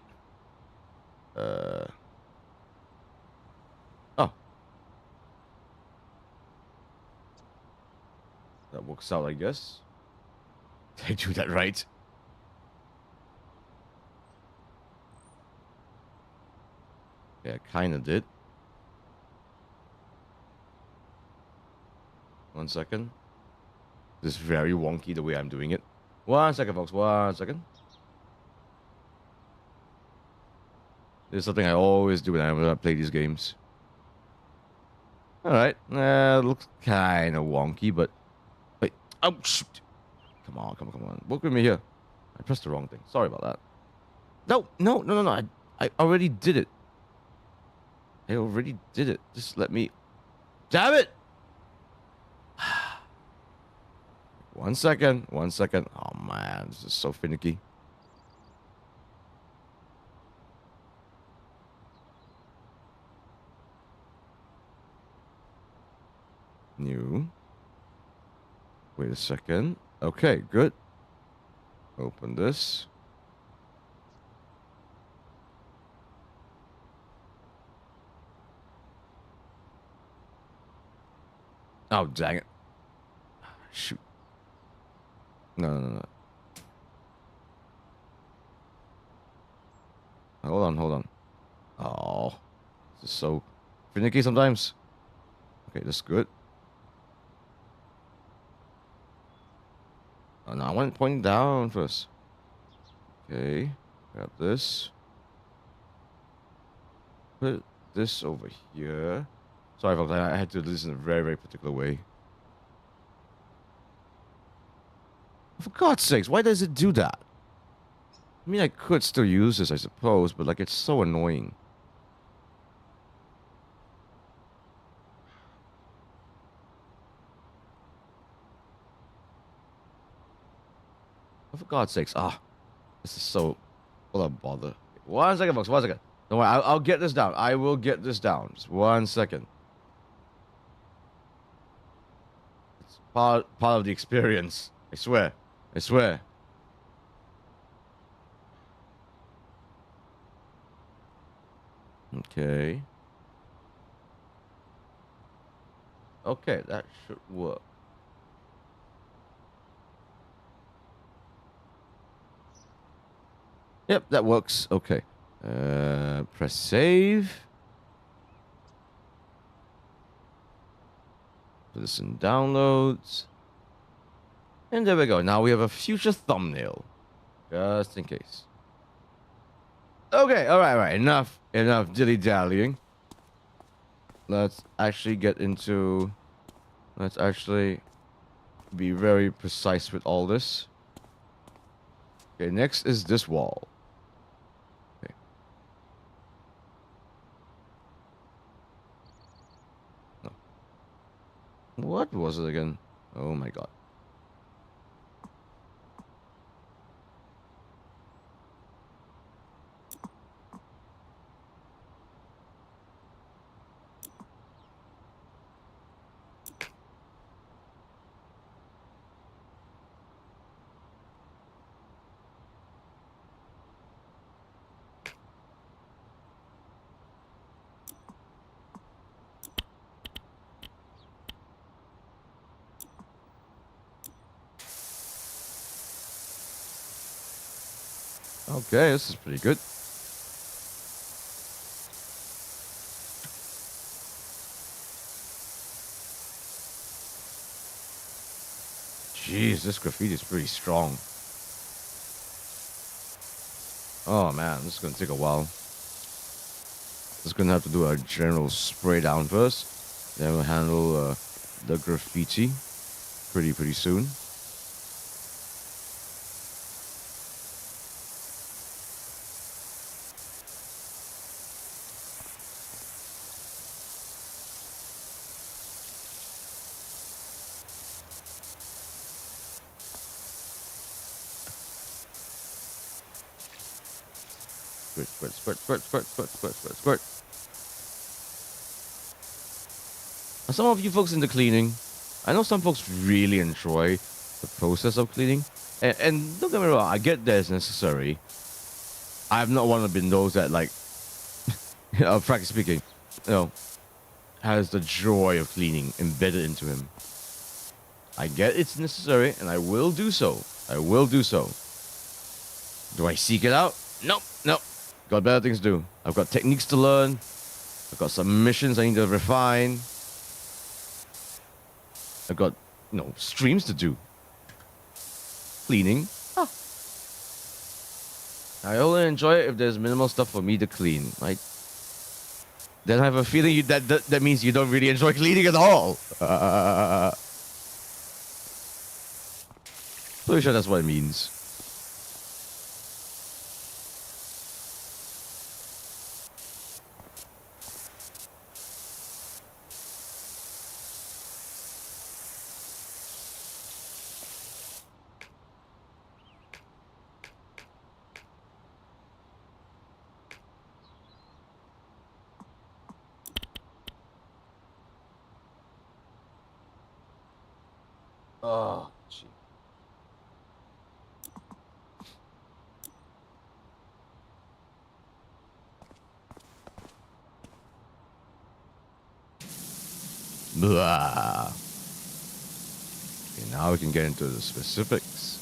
Oh. That works out, I guess. Did I do that right? Yeah, I kind of did. 1 second. This is very wonky the way I'm doing it. 1 second, folks. 1 second. This is something I always do when I play these games. Alright. Looks kind of wonky, but... Wait. Oh, shoot. Come on. Work with me here. I pressed the wrong thing. Sorry about that. No. I already did it. I already did it. Just let me... Damn it! 1 second. Oh, man. This is so finicky. New. Wait a second. Okay, good. Open this. Oh, dang it. Shoot. No. Hold on. Oh. This is so finicky sometimes. Okay, that's good. Oh, no, I want it pointing down first. Okay. Grab this. Put this over here. Sorry, folks. I had to do this in a very, very particular way. For God's sakes, why does it do that? I mean, I could still use this, I suppose, but, like, it's so annoying. For God's sakes. This is so... What a bother. 1 second, folks. 1 second. Don't worry. I'll get this down. I will get this down. Just 1 second. It's part of the experience. I swear. Okay. Okay, that should work. Yep, that works. Okay. Press save. Put this in downloads. And there we go. Now we have a future thumbnail. Just in case. Okay, alright. Enough dilly-dallying. Let's actually get into... Let's actually be very precise with all this. Okay, next is this wall. Okay. No. What was it again? Oh my god. Okay, this is pretty good. Jeez, this graffiti is pretty strong. Oh man, this is gonna take a while. Just gonna have to do a general spray down first. Then we'll handle the graffiti pretty soon. Squirt. Now, some of you folks into cleaning, I know some folks really enjoy the process of cleaning. And don't get me wrong, I get that it's necessary. I've not one of been those that, like, frankly speaking, has the joy of cleaning embedded into him. I get it's necessary, and I will do so. Do I seek it out? Nope. Got better things to do. I've got techniques to learn. I've got some missions I need to refine. I've got, streams to do. Cleaning. I only enjoy it if there's minimal stuff for me to clean. Then I have a feeling that means you don't really enjoy cleaning at all. Pretty sure that's what it means. Oh, gee. Blah. Okay, now we can get into the specifics.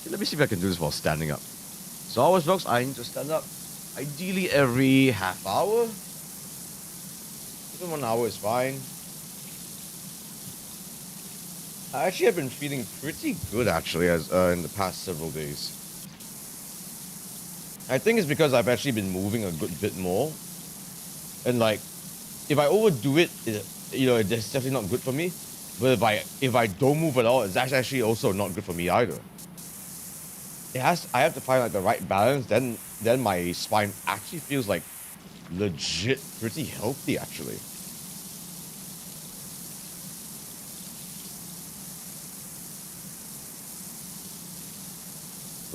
Okay, let me see if I can do this while standing up. So always, folks, I need to stand up ideally every half hour. Even 1 hour is fine. I actually have been feeling pretty good, actually, as in the past several days. I think it's because I've actually been moving a good bit more. And, if I overdo it, it's definitely not good for me. But if I don't move at all, it's actually also not good for me either. I have to find, the right balance, then my spine actually feels, legit pretty healthy, actually.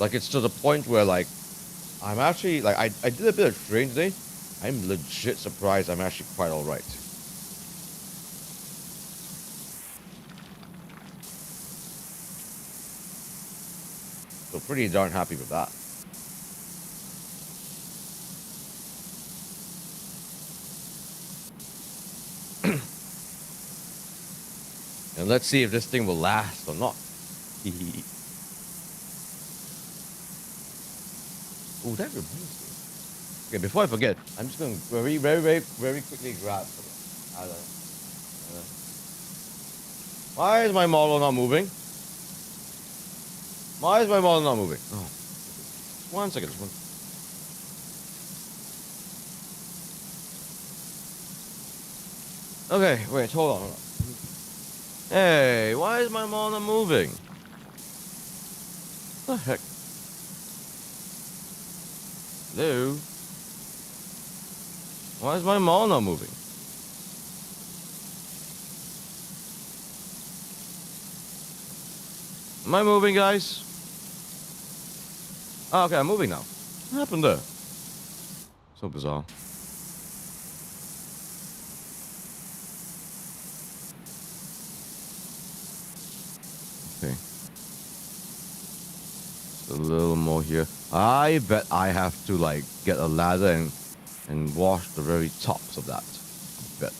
It's to the point where, I'm actually, I did a bit of training today. I'm legit surprised I'm actually quite alright. So pretty darn happy with that. And let's see if this thing will last or not. Oh, that reminds me. Okay, before I forget, I'm just going to very quickly grab. Why is my model not moving? Why is my model not moving? Oh, 1 second. Okay, wait, hold on. Hey, why is my model not moving? What the heck? Hello? Why is my model not moving? Am I moving, guys? Oh, okay, I'm moving now. What happened there? So bizarre. Okay. Just a little more here. I bet I have to, like, get a ladder and wash the very tops of that. I bet.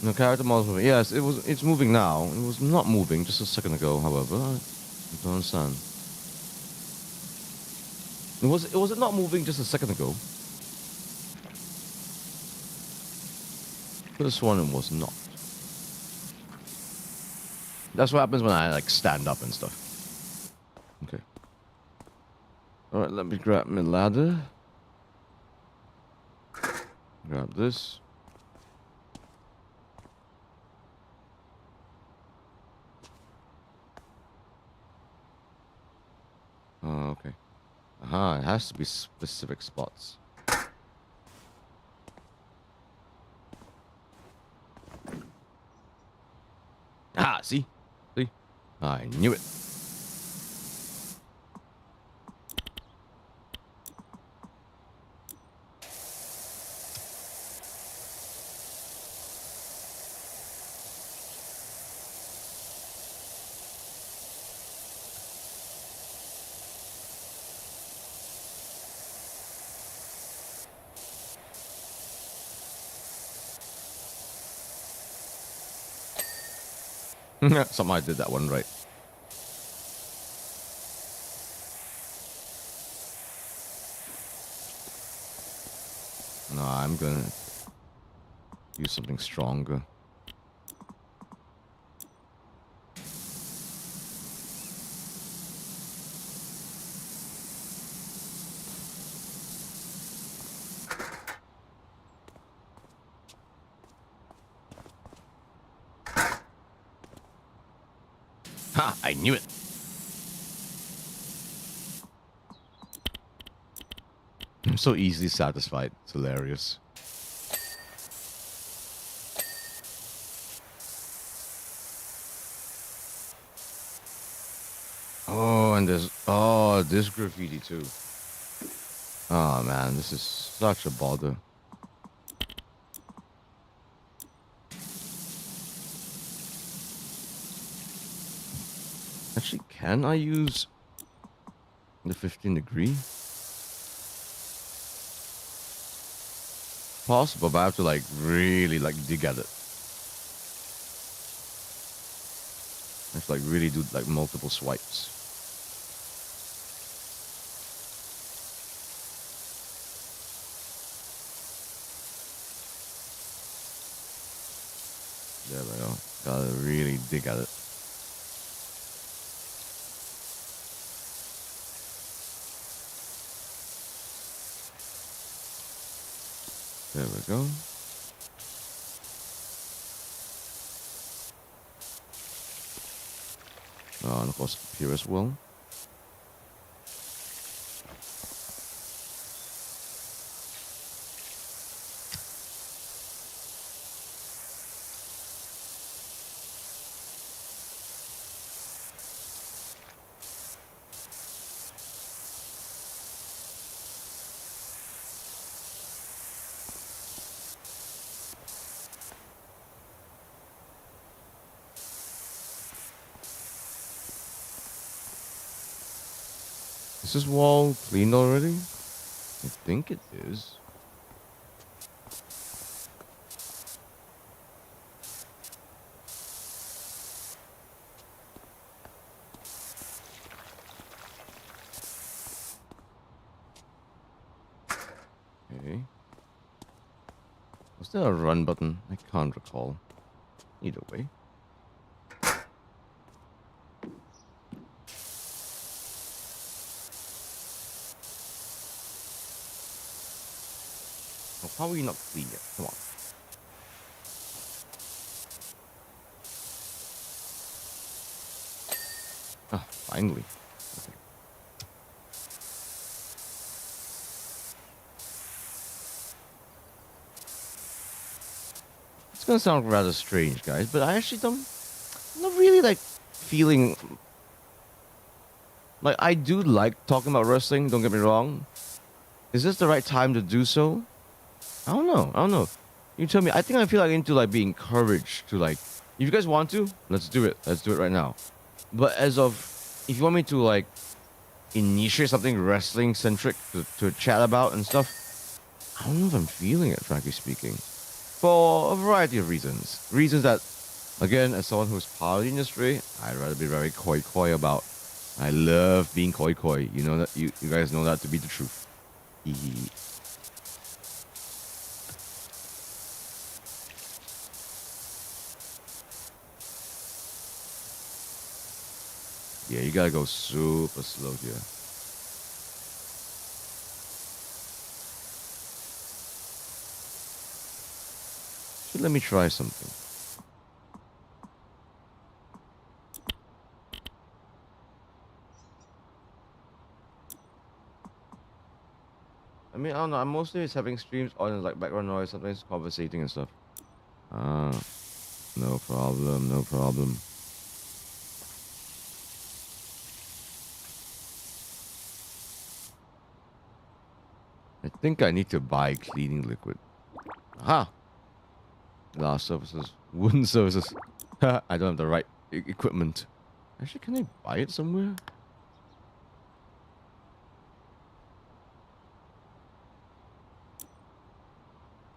No, character model's moving. Yes, it's moving now. It was not moving just a second ago, however. I don't understand. Was it not moving just a second ago? This one it was not. That's what happens when I like stand up and stuff. Okay. Alright, let me grab my ladder. Grab this. Oh, okay. Aha, it has to be specific spots. Ah, see? See? I knew it. Somehow I did that one right. No, I'm gonna use something stronger. Ha! I knew it. I'm so easily satisfied. It's hilarious. Oh, and there's this graffiti too. Oh man, this is such a bother. Actually, can I use the 15 degree? Possible, but I have to like really like dig at it. I have to like really do like multiple swipes. There we go. Gotta really dig at it. There we go. Oh, and of course here as well. Is this wall cleaned already? I think it is. Okay. Was there a run button? I can't recall. Either way. Oh, probably not clean yet. Come on. Ah, finally. Okay. It's gonna sound rather strange, guys, but I actually I'm not really like feeling like I do like talking about wrestling, don't get me wrong. Is this the right time to do so? I don't know. I don't know. You tell me. I think I feel like I need to like be encouraged to like if you guys want to, let's do it. Let's do it right now. But as of if you want me to like initiate something wrestling centric to chat about and stuff, I don't know if I'm feeling it, frankly speaking. For a variety of reasons. Reasons that again, as someone who's part of the industry, I'd rather be very coy about. I love being coy. You know that you guys know that to be the truth. Yeah, you gotta go super slow here. So let me try something. I mean, I don't know. I'm mostly just having streams on like background noise, sometimes conversating and stuff. No problem, no problem. I think I need to buy cleaning liquid. Aha! Glass surfaces, wooden surfaces. I don't have the right equipment. Actually, can I buy it somewhere?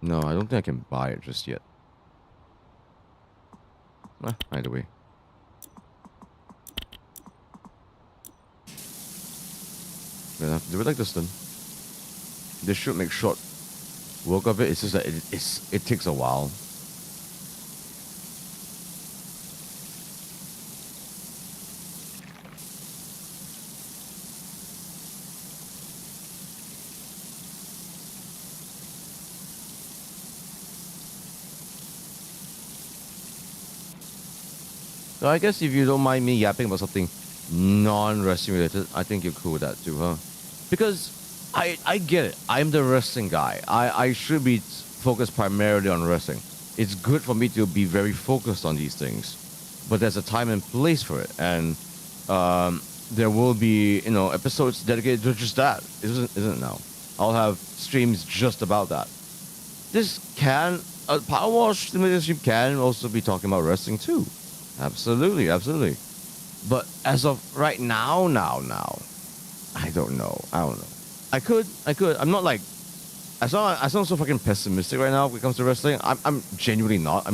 No, I don't think I can buy it just yet. Either way. Gonna have to do it like this then. This should make short work of it. It's just that it takes a while. So I guess if you don't mind me yapping about something non-wrestling related, I think you're cool with that too, huh? Because I get it. I'm the wrestling guy. I should be focused primarily on wrestling. It's good for me to be very focused on these things. But there's a time and place for it. And there will be, episodes dedicated to just that. Isn't it now? I'll have streams just about that. This can, Powerwash Limited Stream can also be talking about wrestling too. Absolutely. But as of right now, I don't know. I could. I'm not like, I sound so fucking pessimistic right now when it comes to wrestling. I'm genuinely not.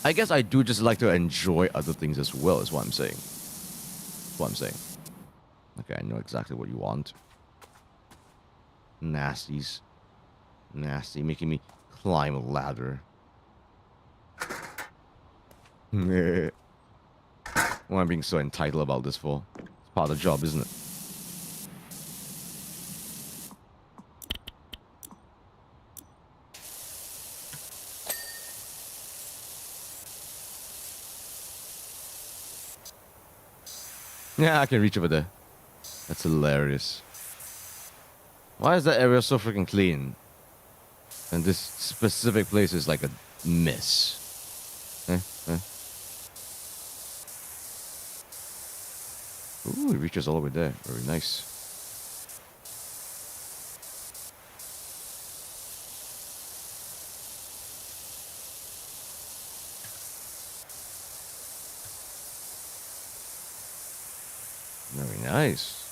I guess I do just like to enjoy other things as well, is what I'm saying. Okay, I know exactly what you want. Nasty, making me climb a ladder. What am I being so entitled about this for? It's part of the job, isn't it? Yeah, I can reach over there. That's hilarious. Why is that area so freaking clean? And this specific place is like a mess. Ooh, it reaches all the way there. Very nice. Very nice.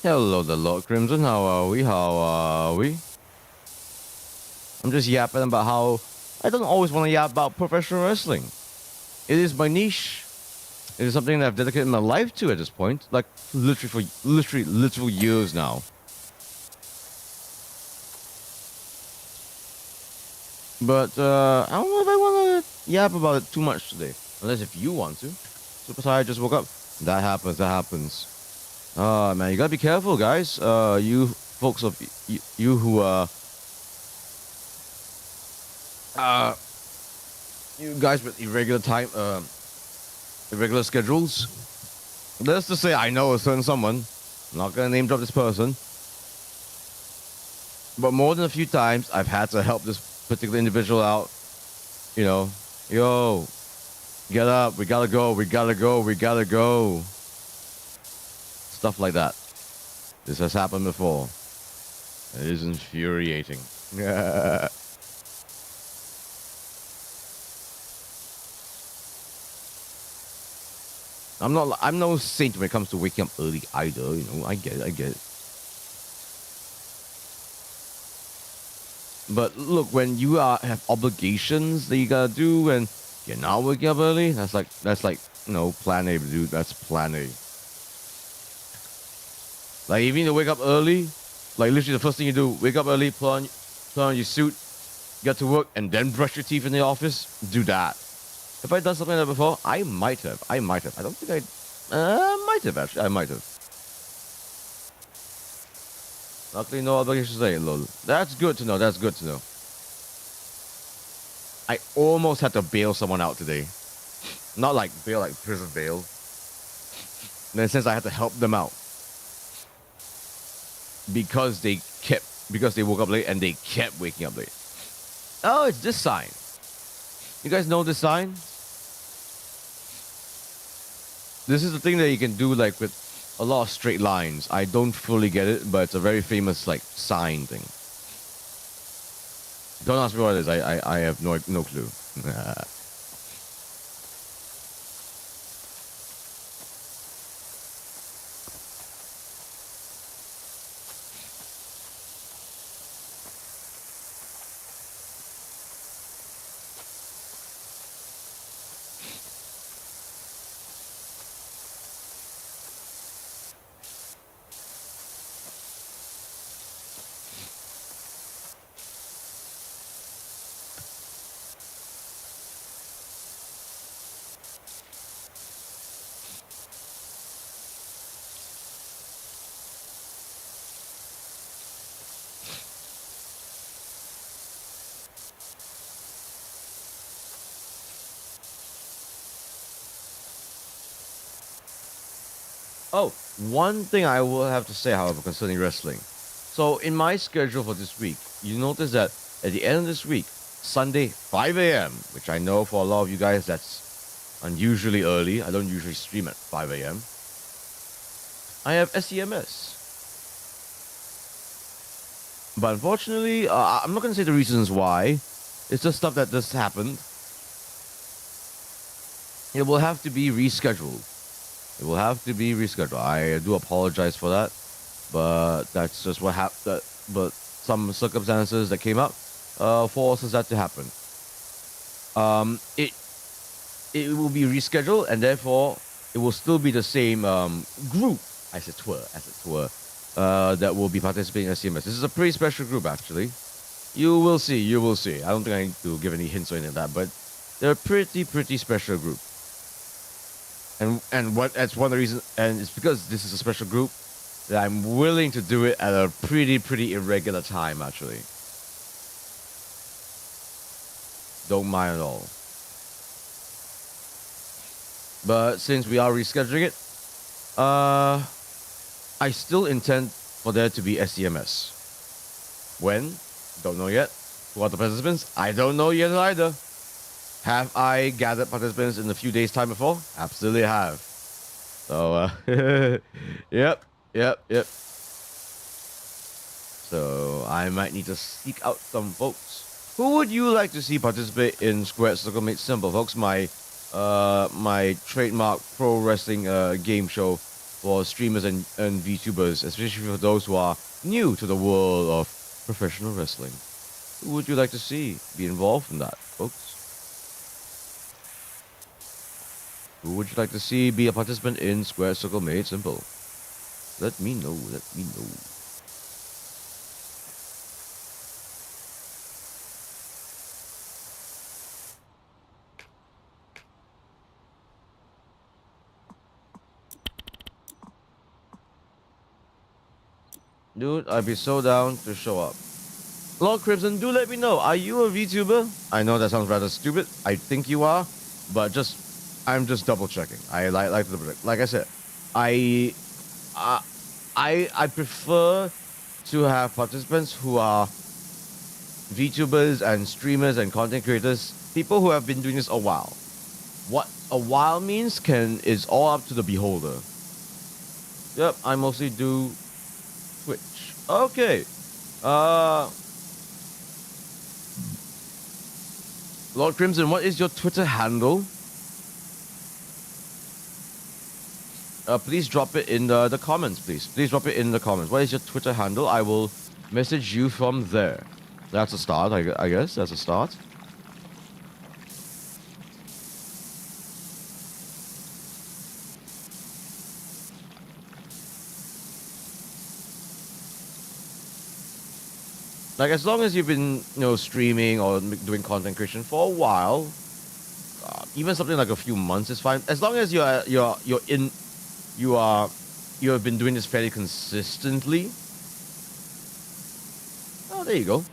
Hello, the Lord Crimson. How are we? How are we? I'm just yapping about how I don't always want to yap about professional wrestling. It is my niche. It is something that I've dedicated my life to at this point, like literally for literal years now. But I don't know if I want to yap about it too much today, unless if you want to. Super tired, just woke up. That happens. That happens. Oh man, you gotta be careful, guys. You folks of you who you guys with irregular schedules. Let's just say I know a certain someone. I'm not gonna name drop this person, but more than a few times I've had to help this particular individual out. You know, yo, get up, we gotta go, we gotta go, we gotta go. Stuff like that. This has happened before. It is infuriating. Yeah. I'm no saint when it comes to waking up early either, you know, I get it. But look, when you have obligations that you gotta do and you're not waking up early, that's like, you know, plan A, dude, that's plan A. Like, if you need to wake up early, like literally the first thing you do, wake up early, put on your suit, get to work, and then brush your teeth in the office, do that. Have I done something like that before? I might have. I don't think might have, actually. I might have. Luckily, no obligations today, lol. That's good to know. That's good to know. I almost had to bail someone out today. Not like bail, like prison bail. In a sense, I had to help them out. Because they woke up late and they kept waking up late. Oh, it's this sign. You guys know this sign? This is the thing that you can do like with a lot of straight lines. I don't fully get it, but it's a very famous like sign thing. Don't ask me what it is. I have no clue. Oh, one thing I will have to say, however, concerning wrestling. So, in my schedule for this week, you notice that at the end of this week, Sunday, 5 a.m., which I know for a lot of you guys that's unusually early. I don't usually stream at 5 a.m. I have SEMS. But unfortunately, I'm not going to say the reasons why. It's just stuff that just happened. It will have to be rescheduled. It will have to be rescheduled. I do apologize for that, but that's just what happened. But some circumstances that came up forces that to happen. It will be rescheduled, and therefore it will still be the same group as a tour that will be participating in SCMS. This is a pretty special group, actually. You will see. You will see. I don't think I need to give any hints or anything like that, but they're a pretty special group. And that's one of the reasons, and it's because this is a special group that I'm willing to do it at a pretty irregular time, actually. Don't mind at all. But since we are rescheduling it, I still intend for there to be SCMS. When? Don't know yet. Who are the participants? I don't know yet either. Have I gathered participants in a few days' time before? Absolutely have. So, yep. So, I might need to seek out some folks. Who would you like to see participate in Square Circle Made Simple, folks? My trademark pro wrestling game show for streamers and VTubers, especially for those who are new to the world of professional wrestling. Who would you like to see be involved in that, folks? Who would you like to see be a participant in Square Circle Made Simple? Let me know, let me know. Dude, I'd be so down to show up. Lord Crimson, do let me know. Are you a VTuber? I know that sounds rather stupid. I think you are, but I'm just double checking. I like to double check. Like I said, I prefer to have participants who are VTubers and streamers and content creators, people who have been doing this a while. What a while means is all up to the beholder. Yep, I mostly do Twitch. Okay. Lord Crimson, what is your Twitter handle? Please drop it in the comments, please. Please drop it in the comments. What is your Twitter handle? I will message you from there. That's a start, I guess. That's a start. Like, as long as you've been, streaming or doing content creation for a while, even something like a few months is fine. As long as you have been doing this fairly consistently. Oh, there you go.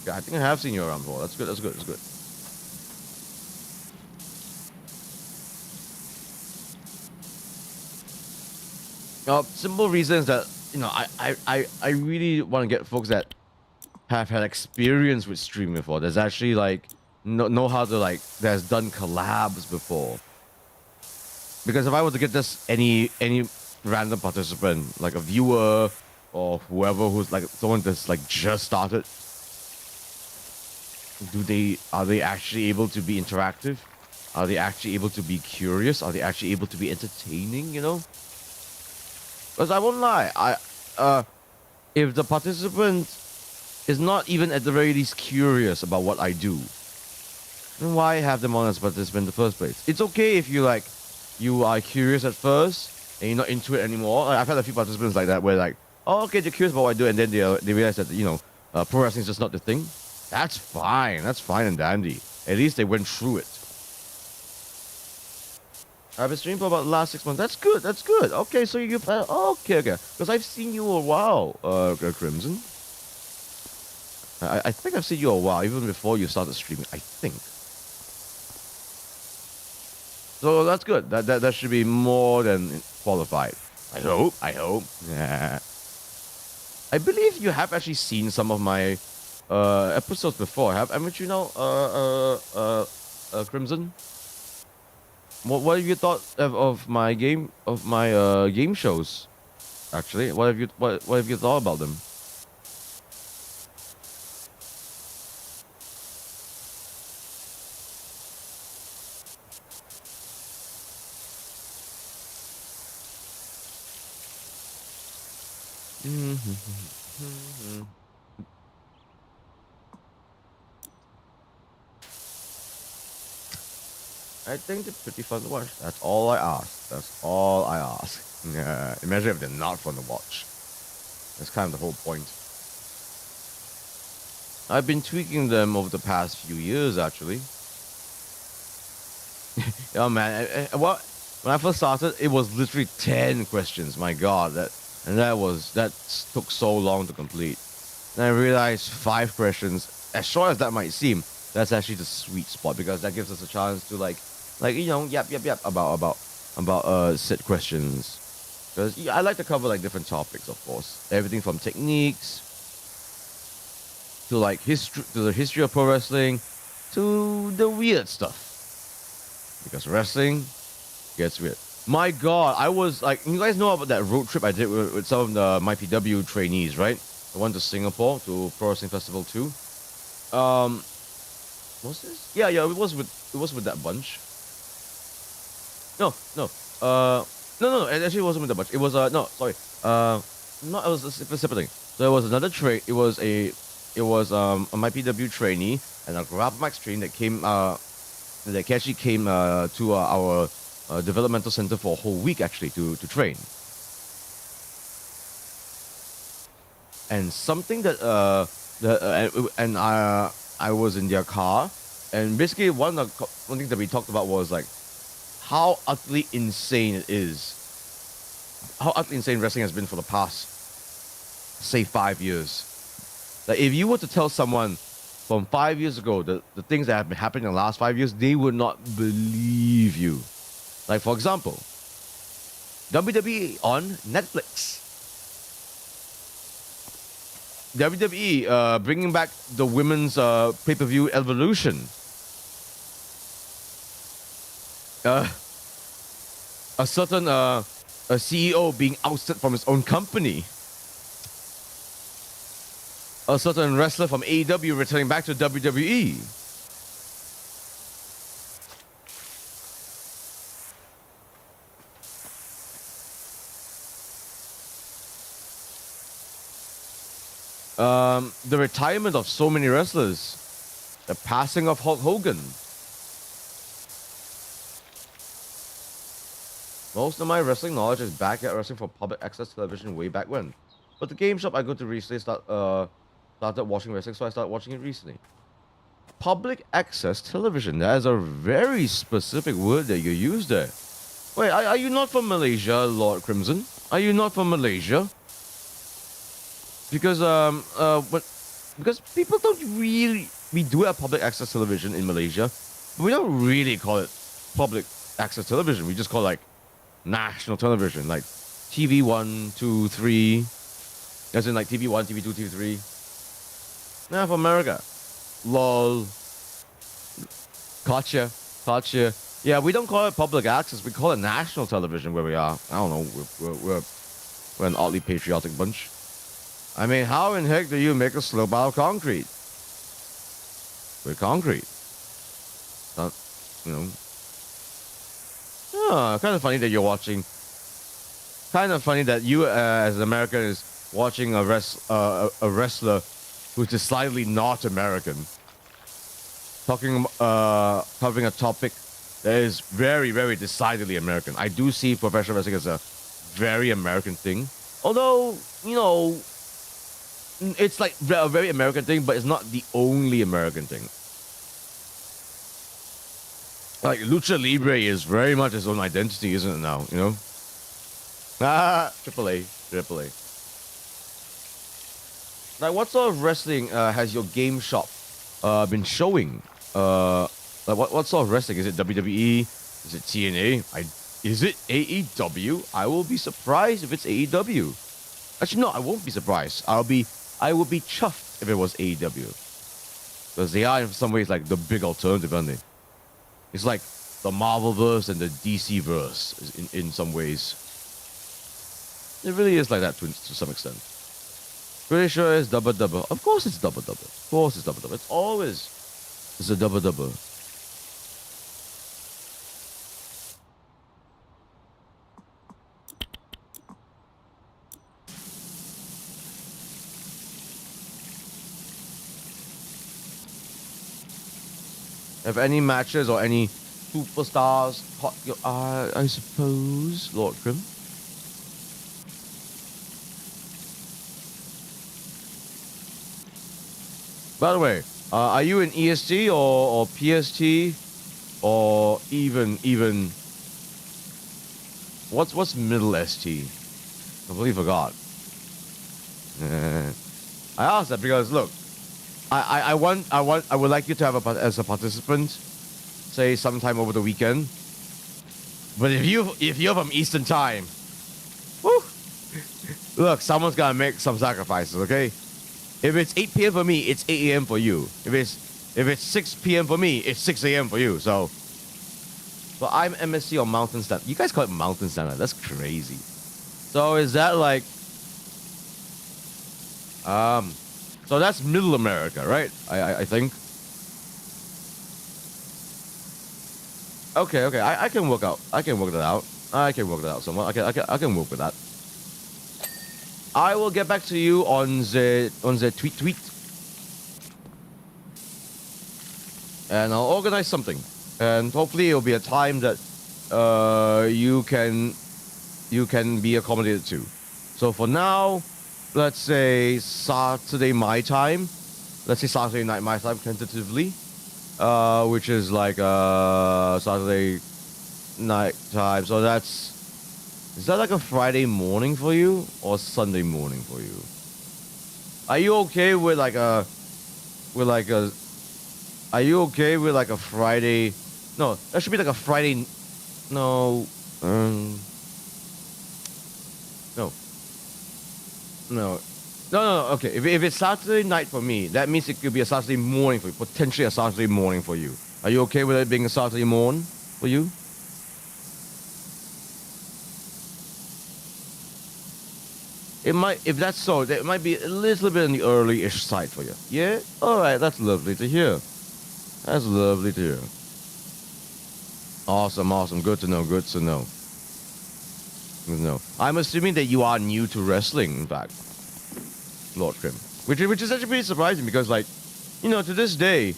Yeah, I think I have seen you around before. That's good. That's good. That's good. Simple reasons that I really want to get folks that have had experience with streaming before. There's actually know how to that's done collabs before. Because if I were to get this any random participant, like a viewer or whoever who's someone that's just started, are they actually able to be interactive? Are they actually able to be curious? Are they actually able to be entertaining? Because I won't lie, if the participant is not even at the very least curious about what I do, then why have them on as a participant in the first place? It's okay if you are curious at first and you're not into it anymore. I've had a few participants like that where oh, okay, they're curious about what I do, and then they realize that pro wrestling is just not the thing. That's fine. That's fine and dandy. At least they went through it. I've been streaming for about the last 6 months. That's good. That's good. Okay, so you okay. Because I've seen you a while, Crimson. I think I've seen you a while, even before you started streaming. I think. So that's good. That should be more than qualified. I hope. Yeah. I believe you have actually seen some of my episodes before. Haven't you Crimson? What have you thought of my game shows? Actually, what have you thought about them? I think they're pretty fun to watch. That's all I ask. That's all I ask. Yeah. Imagine if they're not fun to watch. That's kind of the whole point. I've been tweaking them over the past few years, actually. Oh man, when I first started, it was literally 10 questions. My God, that took so long to complete. And I realized 5 questions, as short as that might seem, that's actually the sweet spot, because that gives us a chance to yap about set questions. Because I like to cover different topics, of course. Everything from techniques to history, to the history of pro wrestling, to the weird stuff. Because wrestling gets weird. My God, I was you guys know about that road trip I did with some of the MyPW trainees, right? I went to Singapore to Pro Wrestling Festival 2. Was this? Yeah, it was with that bunch. No, No, it actually wasn't that much. It was no, sorry. No, it was a separate thing. So it was another train. It was a my PW trainee and a GrabMax train that came that actually came to our developmental center for a whole week actually to train. And something that I was in their car, and basically one thing that we talked about was like how utterly insane it is. How utterly insane wrestling has been for the past, say, 5 years. Like, if you were to tell someone from 5 years ago the things that have been happening in the last 5 years, they would not believe you. Like, for example, WWE on Netflix. WWE bringing back the women's pay-per-view Evolution. A certain a CEO being ousted from his own company. A certain wrestler from AEW returning back to WWE. The retirement of so many wrestlers. The passing of Hulk Hogan. Most of my wrestling knowledge is back at wrestling for public access television way back when. But the game shop I go to recently started watching wrestling, so I started watching it recently. Public access television. That is a very specific word that you use there. Wait, are you not from Malaysia, Lord Crimson? Are you not from Malaysia? Because because people don't really, we do have public access television in Malaysia, but we don't really call it public access television. We just call it like national television, like TV 1, 2, 3, as in like TV 1, TV 2, TV 3. Now for America, lol, gotcha. Yeah, we don't call it public access. We call it national television where we are. I don't know. We're an oddly patriotic bunch. I mean, how in heck do you make a slope out of concrete? With concrete. Not, you know. Kind of funny that you're watching. Kind of funny that you, as an American, is watching a wrestler who's decidedly not American. Covering a topic that is very, very decidedly American. I do see professional wrestling as a very American thing. Although, you know, it's like a very American thing, but it's not the only American thing. Like, Lucha Libre is very much its own identity, isn't it now, you know? Triple A. Like, what sort of wrestling has your game shop been showing? Like, what sort of wrestling? Is it WWE? Is it TNA? Is it AEW? I will be surprised if it's AEW. Actually, no, I won't be surprised. I would be chuffed if it was AEW. Because they are, in some ways, like the big alternative, aren't they? It's like the Marvelverse and the DC-verse in some ways. It really is like that to some extent. Pretty sure it's double. Of course it's double. Of course it's double. It's always a double. Have any matches or any superstars caught your eye, I suppose, Lord Grim? By the way, are you in EST or PST or even what's middle ST? I completely forgot. I asked that because look, I would like you to have as a participant, say sometime over the weekend. But if you're from Eastern Time, whew, look, someone's gotta make some sacrifices, okay? If it's 8 p.m. for me, it's 8 a.m. for you. If it's 6 p.m. for me, it's 6 a.m. for you. So, but I'm MSC on Mountain Standard. You guys call it Mountain Standard? That's crazy. So is that like, so that's Middle America, right? I think. Okay. I can work that out. I can work that out somewhat. I can work with that. I will get back to you on the tweet. And I'll organize something. And hopefully it'll be a time that you can be accommodated to. So for now, let's say Saturday my time. Let's say Saturday night my time tentatively. Which is like Saturday night time. So is that like a Friday morning for you or Sunday morning for you? Are you okay with like a are you okay with like a Friday? No, that should be like a Friday. No. No. Okay, if it's Saturday night for me, that means it could be a Saturday morning for you. Potentially a Saturday morning for you. Are you okay with it being a Saturday morning for you? It might, if that's so, it might be a little bit on the early-ish side for you. Yeah? Alright, that's lovely to hear. That's lovely to hear. Awesome. Good to know. I'm assuming that you are new to wrestling, in fact. Lord Krim. Which is actually pretty surprising because, like, to this day,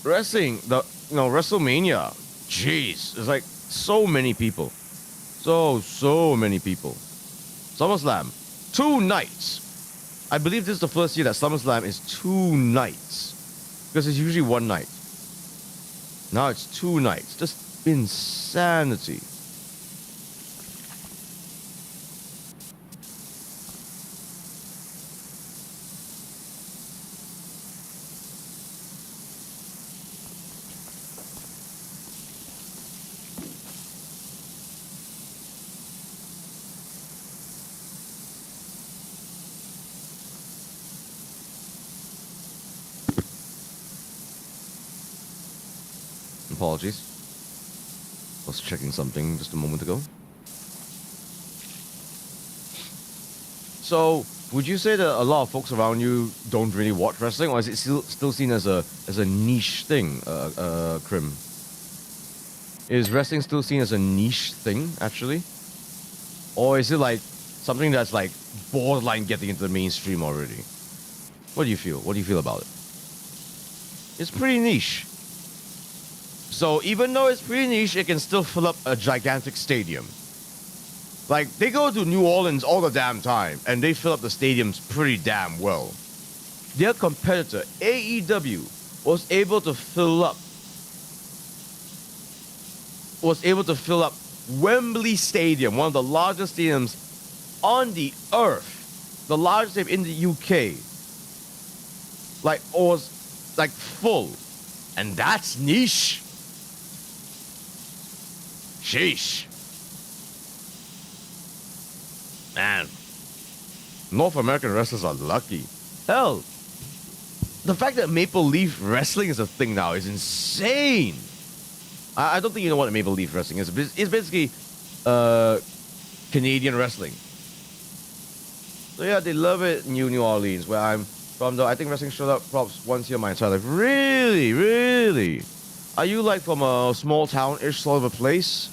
wrestling, WrestleMania, jeez, there's like so many people. So many people. SummerSlam, 2 nights. I believe this is the first year that SummerSlam is 2 nights. Because it's usually 1 night. Now it's 2 nights. Just insanity. Apologies. I was checking something just a moment ago. So, would you say that a lot of folks around you don't really watch wrestling, or is it still seen as a niche thing, Krim? Is wrestling still seen as a niche thing, actually? Or is it like something that's like borderline getting into the mainstream already? What do you feel? What do you feel about it? It's pretty niche. So even though it's pretty niche, it can still fill up a gigantic stadium. Like, they go to New Orleans all the damn time, and they fill up the stadiums pretty damn well. Their competitor, AEW, was able to fill up Wembley Stadium, one of the largest stadiums on the earth, the largest stadium in the UK. Like, was like full, and that's niche. Sheesh. Man, North American wrestlers are lucky. Hell, the fact that Maple Leaf Wrestling is a thing now is insane. I don't think you know what Maple Leaf Wrestling is. It's basically Canadian wrestling. So yeah, they love it in New Orleans, where I'm from. Though I think wrestling showed up props once here my entire life. Really, really. Are you like from a small town-ish sort of a place?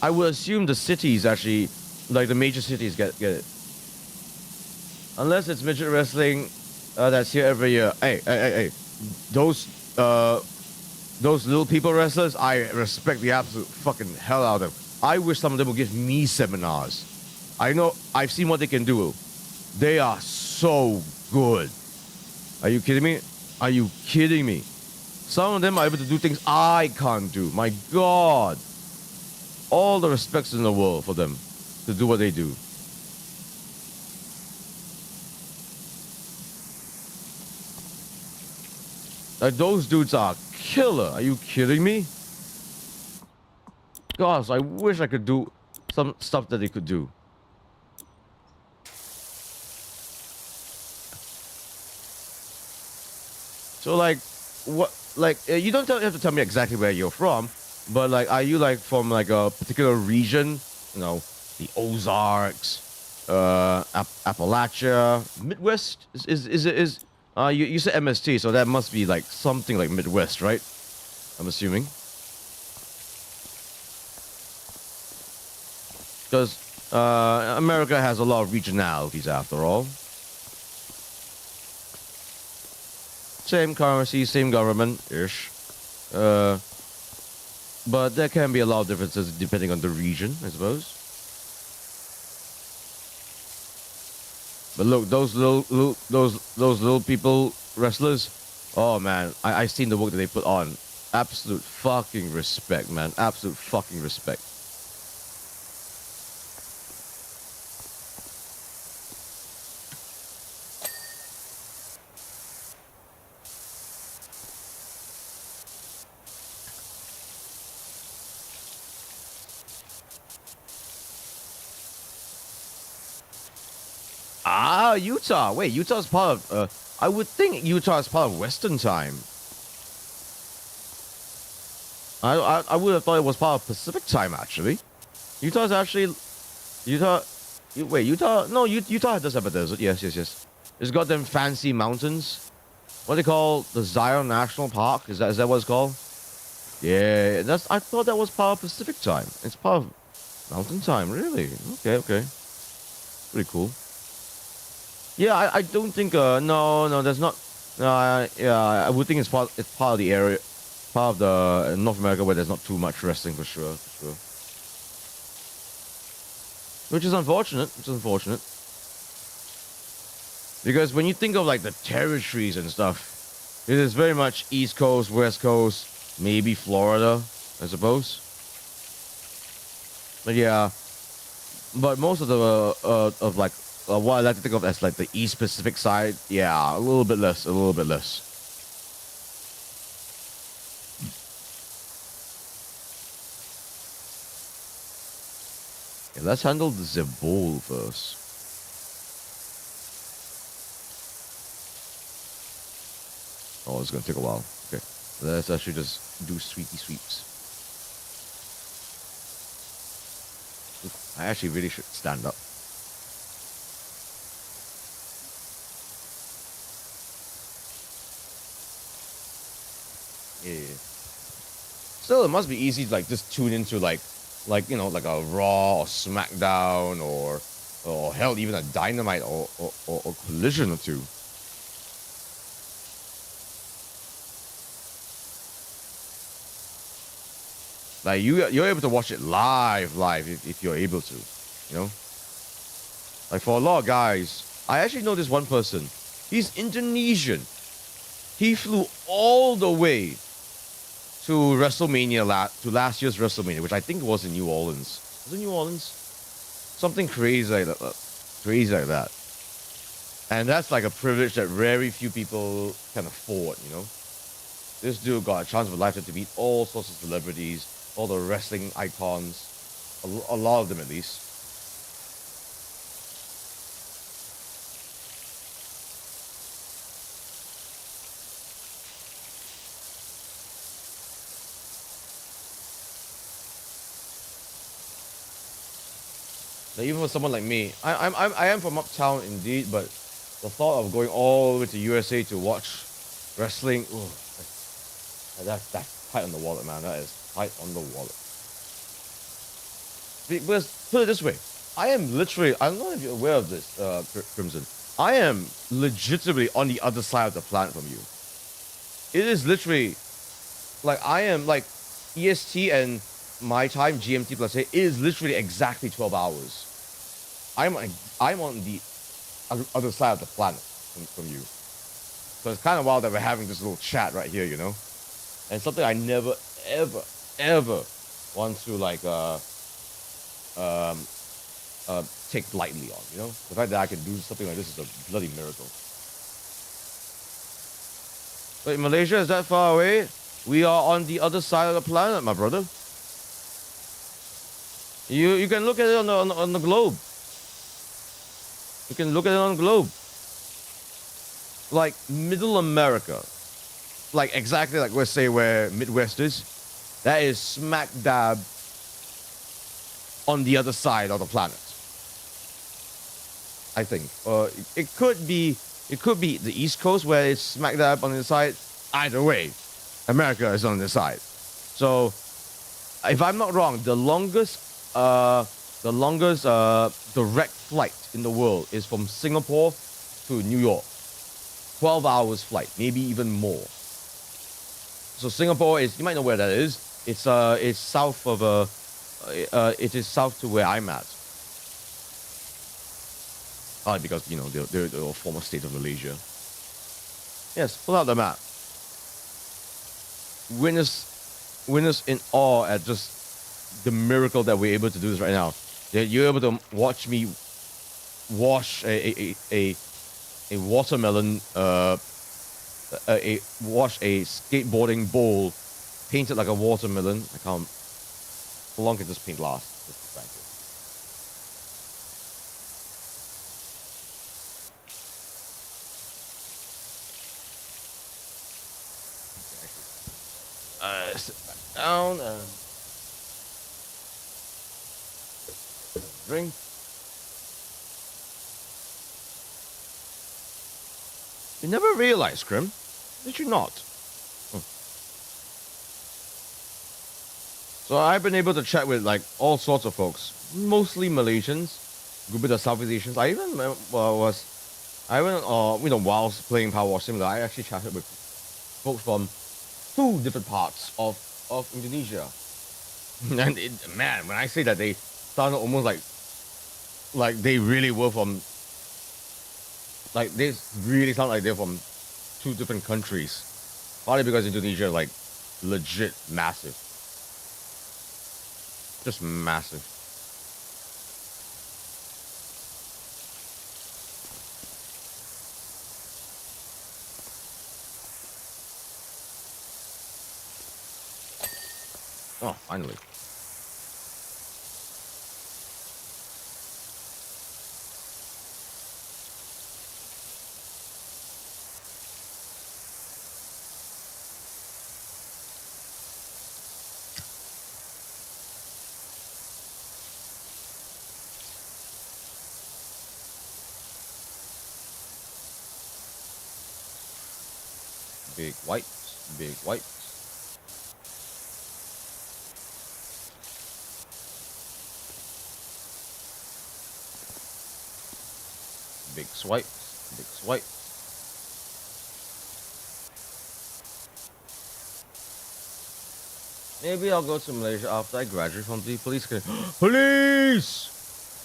I would assume the cities actually, like the major cities, get it. Unless it's midget wrestling that's here every year. Hey. Those little people wrestlers, I respect the absolute fucking hell out of them. I wish some of them would give me seminars. I know, I've seen what they can do. They are so good. Are you kidding me? Are you kidding me? Some of them are able to do things I can't do. My God. All the respects in the world for them to do what they do. Like, those dudes are killer. Are you kidding me? Gosh, I wish I could do some stuff that they could do. So, like, what? Like, you don't have to tell me exactly where you're from, but like, are you like from like a particular region? You know, the Ozarks, Appalachia, Midwest? You said MST, so that must be like something like Midwest, right? I'm assuming. because America has a lot of regionalities after all. Same currency, same government-ish. But there can be a lot of differences depending on the region, I suppose. But look, those little people wrestlers. Oh man, I seen the work that they put on. Absolute fucking respect, man. Absolute fucking respect. Ah, Utah. Wait, Utah's part of. I would think Utah is part of Western time. I would have thought it was part of Pacific time actually. Utah's actually Utah. Wait, Utah? No, Utah does have a desert. Yes. It's got them fancy mountains. What they call the Zion National Park? Is that what it's called? Yeah, I thought that was part of Pacific time. It's part of Mountain time, really? Okay. Pretty cool. Yeah, I don't think no, there's not. Yeah, I would think it's part of the area, part of the North America where there's not too much wrestling for sure. Which is unfortunate. Because when you think of like the territories and stuff, it is very much East Coast, West Coast, maybe Florida, I suppose. But yeah, but most of the of like what I like to think of as like the East Pacific side, yeah, a little bit less. Yeah, let's handle the bowl first. Oh, it's gonna take a while. Okay, let's actually just do sweepy sweeps. I actually really should stand up. Yeah. Still, it must be easy to like just tune into like you know, like a Raw or SmackDown or hell, even a Dynamite or Collision or two. Like you're able to watch it live if you're able to, you know. Like for a lot of guys, I actually know this one person. He's Indonesian. He flew all the way to WrestleMania to last year's WrestleMania, which I think was in New Orleans. Was it New Orleans? Something crazy like that. And that's like a privilege that very few people can afford, you know. This dude got a chance of a lifetime to meet all sorts of celebrities, all the wrestling icons, a lot of them at least. Now, even for someone like me, I am from uptown indeed, but the thought of going all the way to USA to watch wrestling, ooh, that's tight on the wallet, man. That is tight on the wallet. Because put it this way, I am literally, I don't know if you're aware of this, Crimson. I am legitimately on the other side of the planet from you. It is literally, like I am like EST and my time, GMT plus 8, is literally exactly 12 hours. I'm on the other side of the planet from you. So it's kind of wild that we're having this little chat right here, you know? And something I never, ever want to like take lightly on, you know? The fact that I can do something like this is a bloody miracle. Wait, Malaysia is that far away? We are on the other side of the planet, my brother. You can look at it on the globe. You can look at it on the globe. Like Middle America, like exactly like let's say where Midwest is, that is smack dab on the other side of the planet. I think. It could be the East Coast where it's smack dab on the side. Either way, America is on the side. So, if I'm not wrong, the longest The longest direct flight in the world is from Singapore to New York. 12 hours flight, maybe even more. So Singapore is, you might know where that is. It's south of it is south to where I'm at. Because you know they're a former state of Malaysia. Yes, pull out the map. Witness in awe at just the miracle that we're able to do this right now. That you're able to watch me wash a watermelon, wash a skateboarding bowl, paint it like a watermelon. I can't. How long can this paint last? Sit back down and drink. You never realized, Grim? Did you not? So I've been able to chat with like all sorts of folks, mostly Malaysians, a good bit of Southeast Asians. I even whilst playing Powerwash Simulator, I actually chatted with folks from 2 different parts of Indonesia. And man, when I say that, they sounded almost like they really were from, like they really sound like they're from 2 different countries. Partly because Indonesia is like legit massive. Just massive. Oh, finally. Big wipes, big wipes. Big swipes, big swipes. Maybe I'll go to Malaysia after I graduate from the police academy. Police!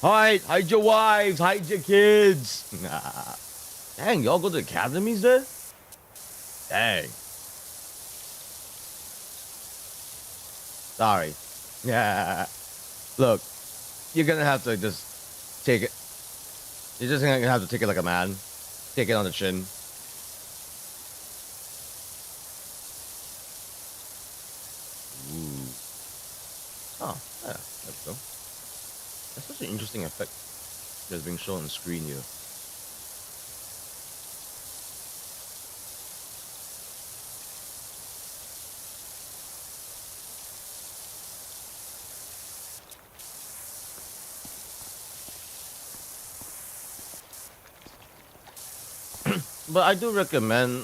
Hide your wives, hide your kids. Nah. Dang, y'all go to academies there? Dang. Sorry. Yeah. Look, you're gonna have to just take it. You're just gonna have to take it like a man. Take it on the chin. Ooh. Oh, yeah, there we go. That's such an interesting effect that's being shown on the screen here. But I do recommend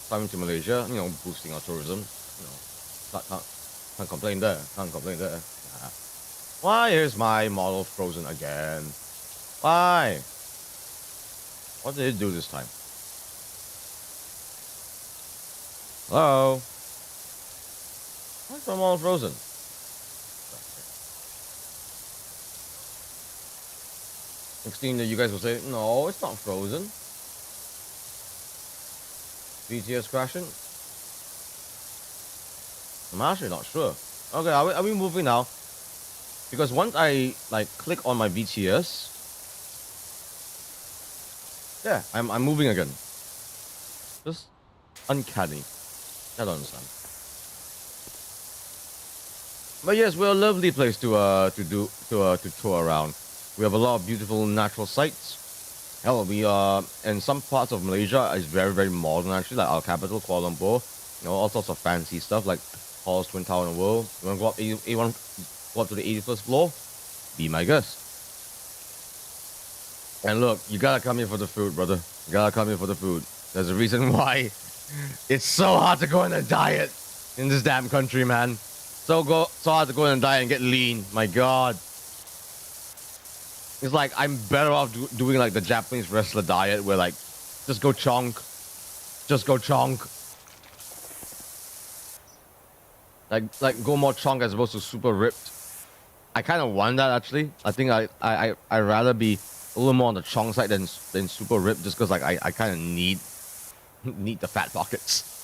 coming to Malaysia, you know, boosting our tourism. You know, can't complain there. Can't complain there. Nah. Why is my model frozen again? Why? What did it do this time? Hello? Why is my model frozen? Next thing that you guys will say, no, it's not frozen. BTS crashing? I'm actually not sure. Okay, are we moving now? Because once I like click on my BTS, yeah, I'm moving again. Just uncanny. I don't understand. But yes, we're a lovely place to tour around. We have a lot of beautiful natural sights. Hell, we in some parts of Malaysia is very, very modern actually, like our capital, Kuala Lumpur. You know, all sorts of fancy stuff like tallest twin tower in the world. You wanna go up go up to the 81st floor? Be my guest. And look, you gotta come here for the food, brother. You gotta come here for the food. There's a reason why it's so hard to go on a diet in this damn country, man. So hard to go on a diet and get lean. My God. It's like I'm better off doing like the Japanese wrestler diet where like just go chonk. Just go chonk. Like go more chonk as opposed to super ripped. I kind of want that actually. I think I rather be a little more on the chonk side than super ripped just because like I kind of need the fat pockets.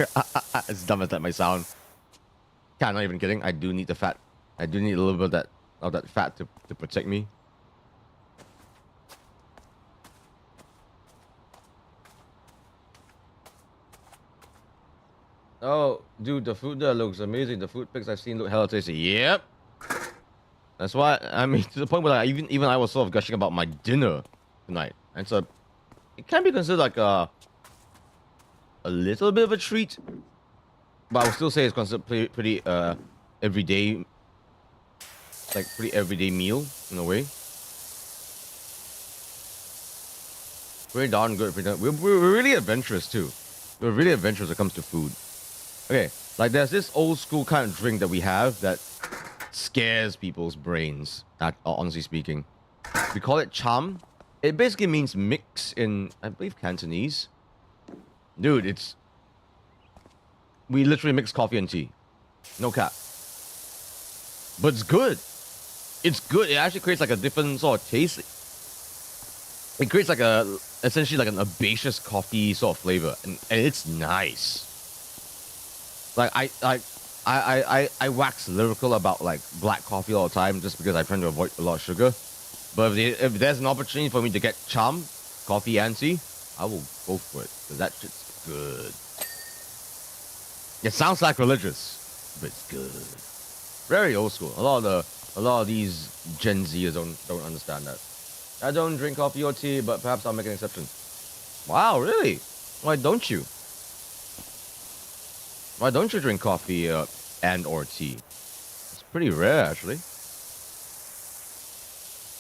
As dumb as that might sound. I'm not even kidding. I do need the fat. I do need a little bit of that fat to protect me. Oh, dude, the food there looks amazing. The food pics I've seen look hella tasty. Yep. That's why, I mean, to the point where like, even I was sort of gushing about my dinner tonight. And so, it can be considered like a little bit of a treat. But I would still say it's considered pretty everyday, like pretty everyday meal in a way. Pretty darn good. We're really adventurous too. We're really adventurous when it comes to food. Okay, like there's this old school kind of drink that we have that scares people's brains, honestly speaking. We call it cham. It basically means mix in, I believe, Cantonese. Dude, we literally mix coffee and tea. No cap. But it's good. It's good. It actually creates like a different sort of taste. It creates like essentially like an herbaceous coffee sort of flavor. And it's nice. Like I wax lyrical about like black coffee all the time just because I try to avoid a lot of sugar. But if there's an opportunity for me to get cham, coffee and tea, I will go for it. Because that shit's good. It sounds sacrilegious, but it's good. Very old school. A lot of these Gen Zers don't understand that. I don't drink coffee or tea, but perhaps I'll make an exception. Wow, really? Why don't you? Why don't you drink coffee and or tea? It's pretty rare, actually.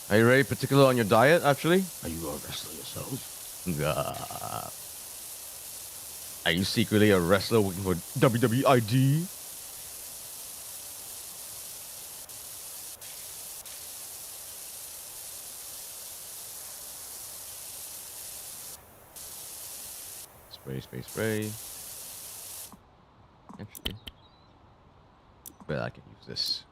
Are you very particular on your diet, actually? Are you a wrestler yourself? Are you secretly a wrestler working for WWID? Spray. Actually, but I can use this.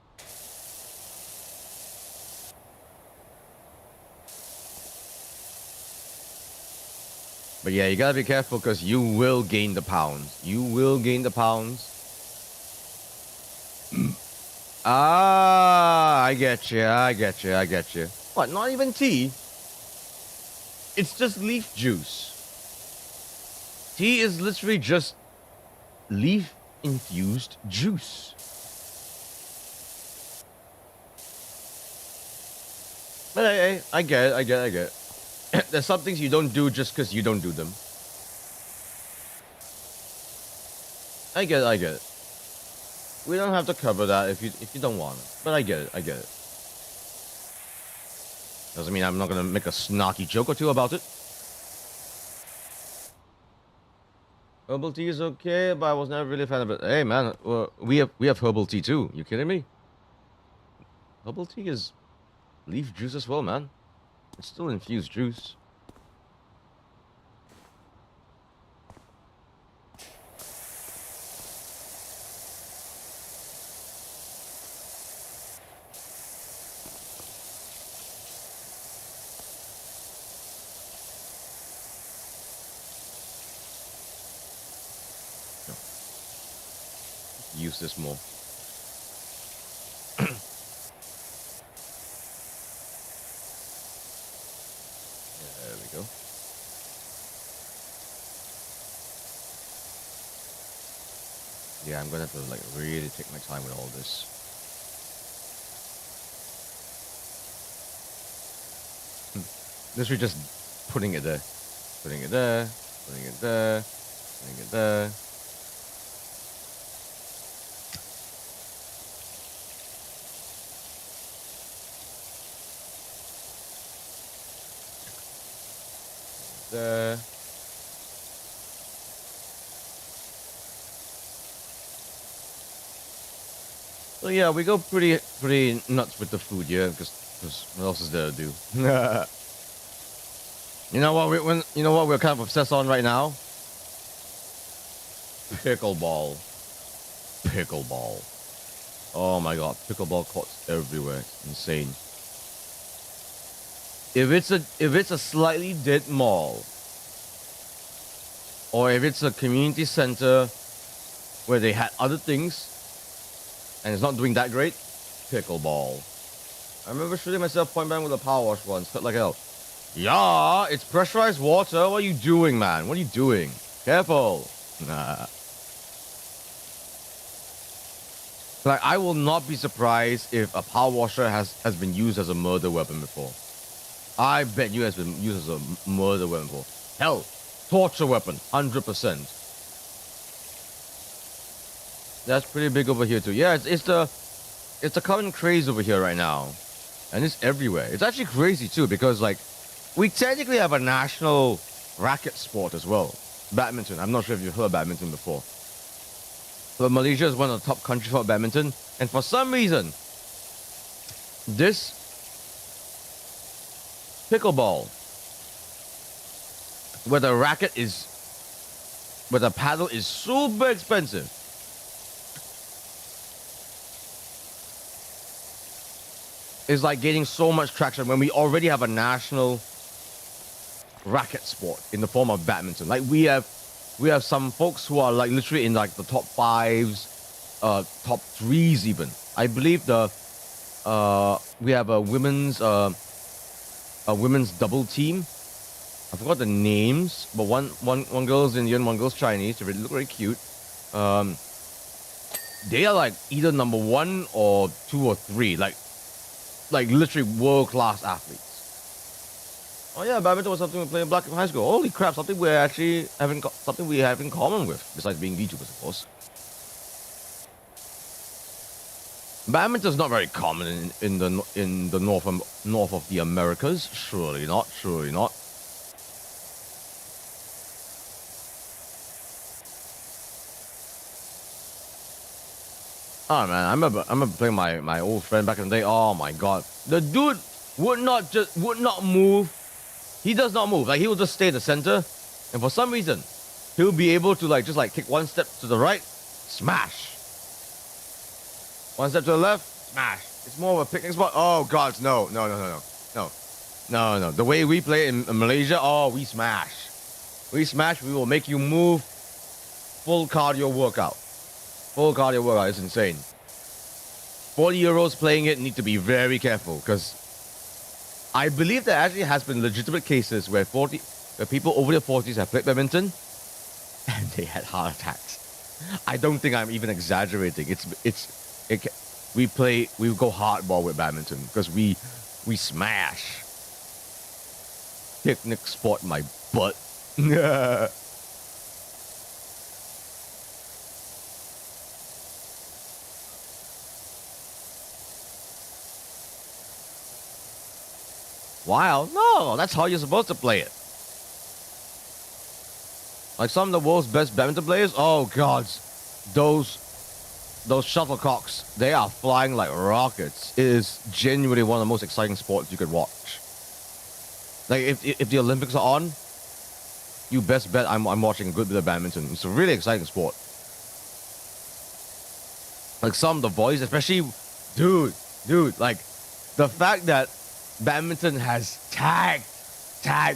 But yeah, you gotta be careful because you will gain the pounds. You will gain the pounds. I get you. What, not even tea? It's just leaf juice. Tea is literally just leaf-infused juice. But hey, I get it. There's some things you don't do just because you don't do them. I get it. We don't have to cover that if you don't want it. But I get it. Doesn't mean I'm not gonna make a snarky joke or two about it. Herbal tea is okay, but I was never really a fan of it. Hey man, we have herbal tea too. You kidding me? Herbal tea is leaf juice as well, man. It's still infused juice. Use this more. There we go. Yeah, I'm gonna have to like really take my time with all this. Literally just putting it there. Putting it there. There. So yeah, we go pretty nuts with the food, yeah, because What else is there to do? You know what? You know what we're kind of obsessed on right now? Pickleball. Pickleball. Oh my god, pickleball courts everywhere. It's insane. If it's a slightly dead mall, or if it's a community center where they had other things and it's not doing that great, pickleball. I remember shooting myself point blank with a Powerwash once. Felt like hell. Yeah, it's pressurized water. What are you doing, man? What are you doing? Careful. Nah. Like, I will not be surprised if a power washer has been used as a murder weapon before. I bet you has been used as a murder weapon before. Hell, torture weapon, 100%. That's pretty big over here too. Yeah, it's a common craze over here right now, and it's everywhere. It's actually crazy too because like we technically have a national racket sport as well, badminton. I'm not sure if you've heard of badminton before. But Malaysia is one of the top countries for badminton, and for some reason, this pickleball, where the paddle is super expensive, is like getting so much traction when we already have a national racket sport in the form of badminton. Like we have some folks who are like literally in like the top 5s, top 3s even. I believe we have a women's double team. I forgot the names, but one girl's Indian, one girl's Chinese. They look very cute. They are like either number 1 or 2 or 3, like literally world-class athletes. Oh yeah, badminton was something we played in Black in high school. Holy crap, something we have in common with, besides being VTubers, of course. Badminton's not very common in the north of the Americas. Surely not. Oh man, I remember playing my old friend back in the day. Oh my god, the dude would not move. He does not move. Like he will just stay in the center, and for some reason, he'll be able to just kick one step to the right, smash. One step to the left, smash. It's more of a picnic spot. Oh god, no. The way we play in Malaysia, we smash. We will make you move. Full cardio workout. It's insane. 40-year-olds playing it need to be very careful because I believe there actually has been legitimate cases where people over their 40s have played badminton and they had heart attacks. I don't think I'm even exaggerating. We go hardball with badminton because we smash. Picnic spot my butt. Wow, no, that's how you're supposed to play it. Like some of the world's best badminton players, oh gods, those shuttlecocks, they are flying like rockets. It is genuinely one of the most exciting sports you could watch. Like if the Olympics are on, you best bet I'm watching a good bit of badminton. It's a really exciting sport. Like some of the boys, especially, dude, like the fact that badminton has tag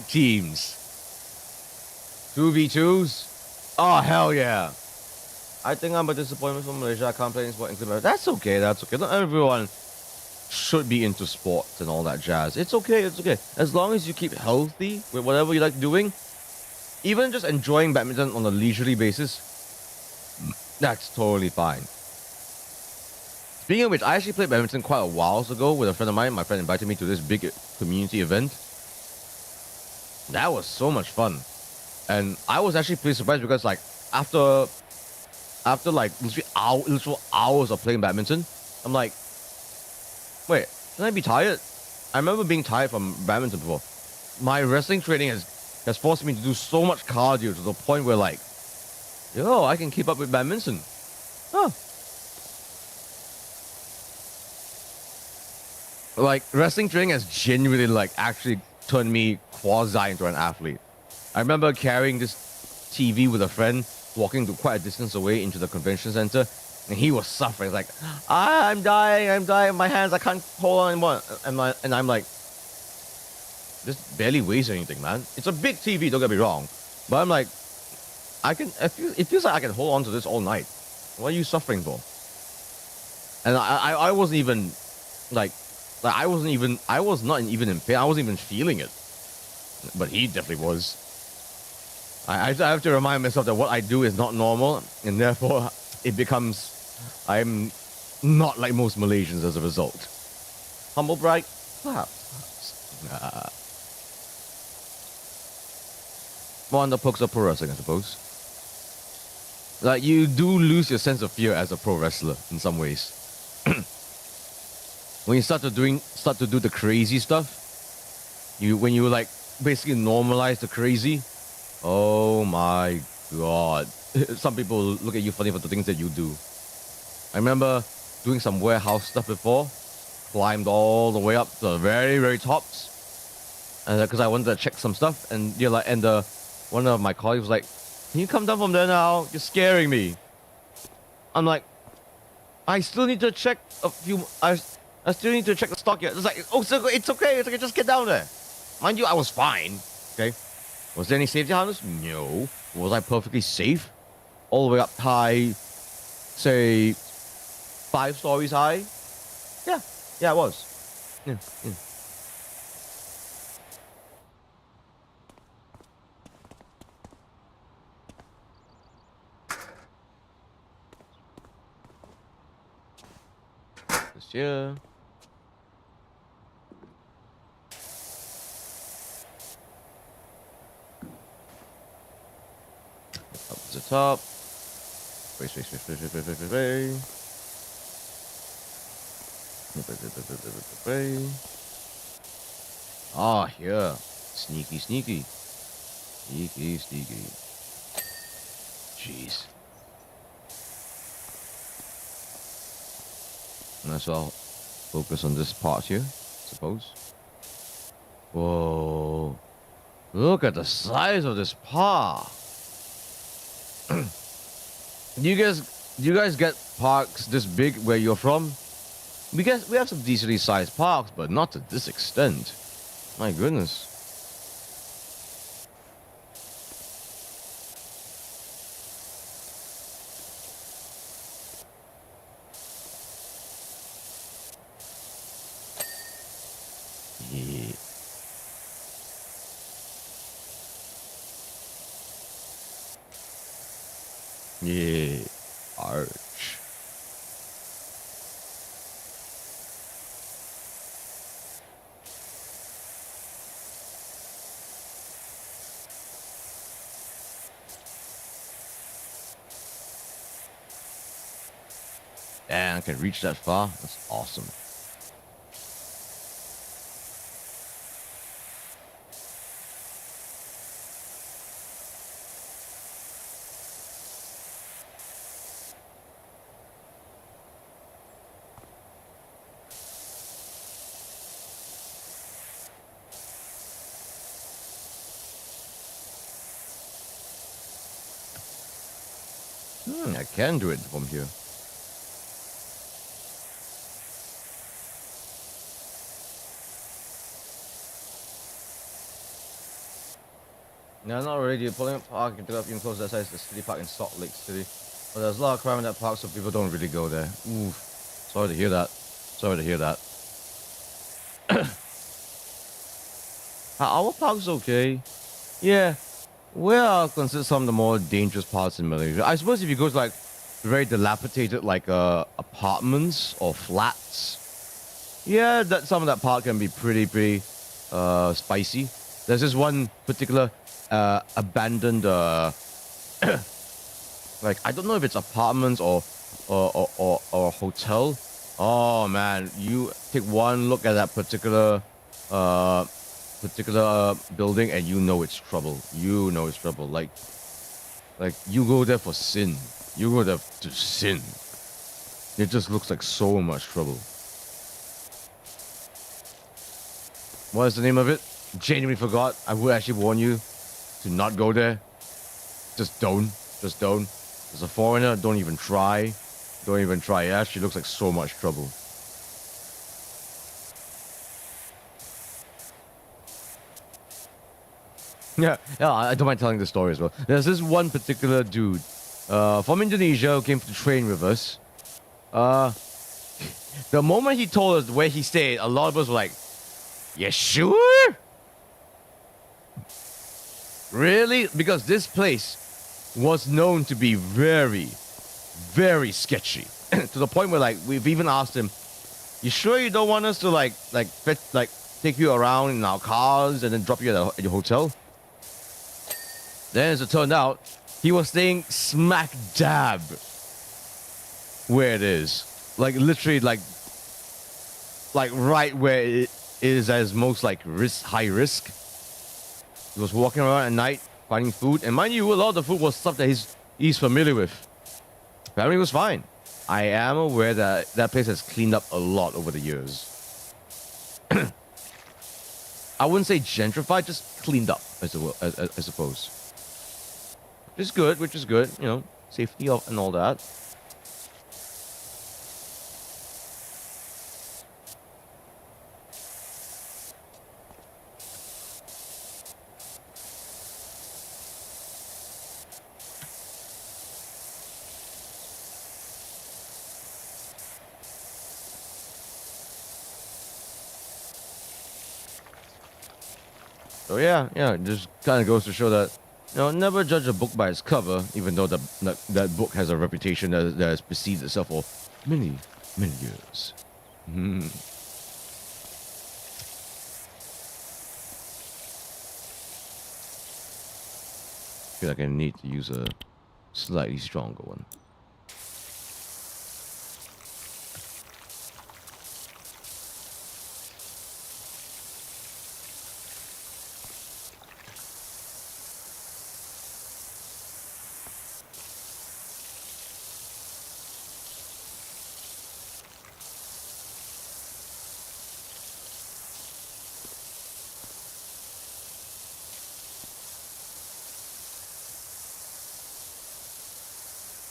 teams. 2v2s? Oh, hell yeah. I think I'm a disappointment from Malaysia. I can't play any sport. That's okay. Not everyone should be into sports and all that jazz. It's okay. As long as you keep healthy with whatever you like doing, even just enjoying badminton on a leisurely basis, that's totally fine. Speaking of which, I actually played badminton quite a while ago with a friend of mine. My friend invited me to this big community event. That was so much fun. And I was actually pretty surprised because after literal hours of playing badminton, I'm like, wait, can I be tired? I remember being tired from badminton before. My wrestling training has forced me to do so much cardio to the point where I can keep up with badminton. Huh. like wrestling training has genuinely like actually turned me quasi into an athlete. I remember carrying this TV with a friend, walking to quite a distance away into the convention center, and he was suffering. Like, I'm dying, my hands, I can't hold on anymore. And I'm like, this barely weighs anything, man. It's a big TV, don't get me wrong, but I'm like, it feels like I can hold on to this all night. What are you suffering for? And I wasn't even I was not even in pain. I wasn't even feeling it, but he definitely was. I have to remind myself that what I do is not normal, and therefore it becomes, I'm not like most Malaysians as a result. Humble brag? Perhaps. Nah. More on the perks of pro wrestling, I suppose. Like, you do lose your sense of fear as a pro wrestler in some ways. When you start to do the crazy stuff, when you like basically normalize the crazy, oh my god. Some people look at you funny for the things that you do. I remember doing some warehouse stuff before, climbed all the way up to the very, very tops, and because I wanted to check some stuff, and you're like, and one of my colleagues was like, "Can you come down from there now? You're scaring me." I'm like, I still need to check a few. I still need to check the stock yet. It's like, oh, so it's okay. It's okay. Just get down there. Mind you, I was fine. Okay. Was there any safety harness? No. Was I perfectly safe? All the way up high, say 5 stories high? Yeah. Yeah, I was. Yeah. This year. Up to the top. Ah, here. Sneaky. Jeez. And so I'll focus on this part here, I suppose. Whoa. Look at the size of this park. Do you guys get parks this big where you're from? We have some decently sized parks, but not to this extent. My goodness. Yeah. Yeah. Arch. Damn, I can reach that far. That's awesome. I can do it from here. No, not really. Pulling up park and developing close to that size, the city park in Salt Lake City. But there's a lot of crime in that park, so people don't really go there. Oof. Sorry to hear that. Our park's okay. Yeah. We are considered some of the more dangerous parts in Malaysia. I suppose if you go to like very dilapidated like apartments or flats, yeah, that some of that part can be pretty spicy. There's this one particular abandoned like I don't know if it's apartments or a hotel. Oh man, you take one look at that particular building and you know it's trouble. Like you go there for sin. You go there to sin. It just looks like so much trouble. What is the name of it? Genuinely forgot. I would actually warn you to not go there. Just don't. Just don't. As a foreigner, don't even try. Don't even try. It actually looks like so much trouble. Yeah, I don't mind telling the story as well. There's this one particular dude from Indonesia who came to train with us. The moment he told us where he stayed, a lot of us were like, "You sure? Really?" Because this place was known to be very, very sketchy. To the point where, like, we've even asked him, "You sure you don't want us to take you around in our cars and then drop you at your hotel?" Then, as it turned out, he was staying smack dab where it is. Like, literally, like right where it is as most, like, high risk. He was walking around at night, finding food. And mind you, a lot of the food was stuff that he's familiar with. Apparently, it was fine. I am aware that that place has cleaned up a lot over the years. I wouldn't say gentrified, just cleaned up, I suppose. Which is good, you know, safety and all that. So yeah, it just kind of goes to show that, you know, never judge a book by its cover, even though that book has a reputation that has preceded itself for many, many years. I feel like I need to use a slightly stronger one.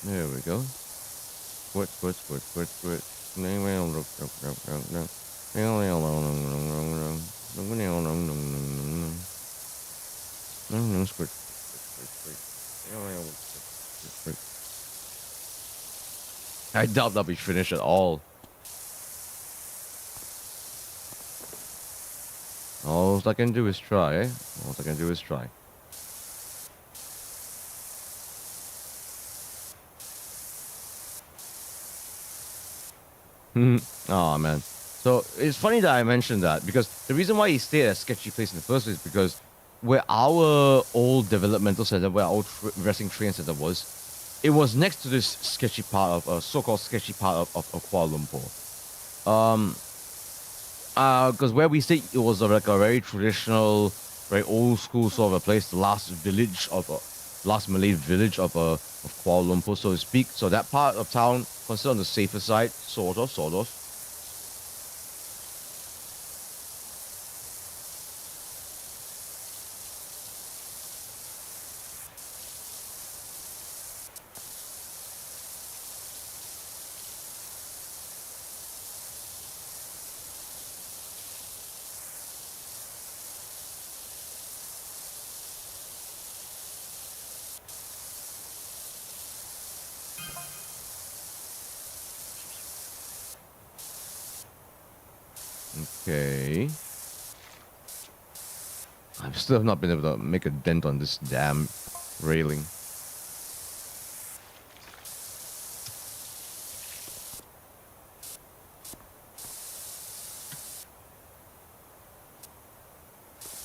There we go. Squirt. I doubt that'll be finished at all. All I can do is try, eh? All I can do is try. Oh man. So it's funny that I mentioned that, because the reason why he stayed at a sketchy place in the first place is because where our old developmental center, where our old wrestling training center was, it was next to this sketchy part of so-called sketchy part of Kuala Lumpur. Because where we stayed, it was like a very traditional, very old school sort of a place, the last Malay village of Kuala Lumpur, so to speak. So that part of town considered on the safer side, sort of. Okay. I've still not been able to make a dent on this damn railing.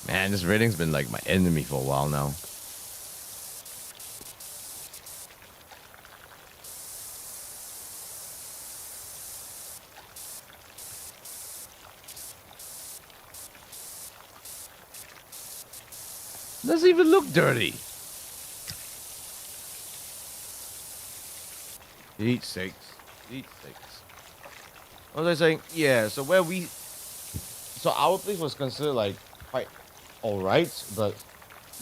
Man, this railing's been like my enemy for a while now. Doesn't even look dirty. Eat six. What was I saying? Yeah, so So our place was considered like quite alright, but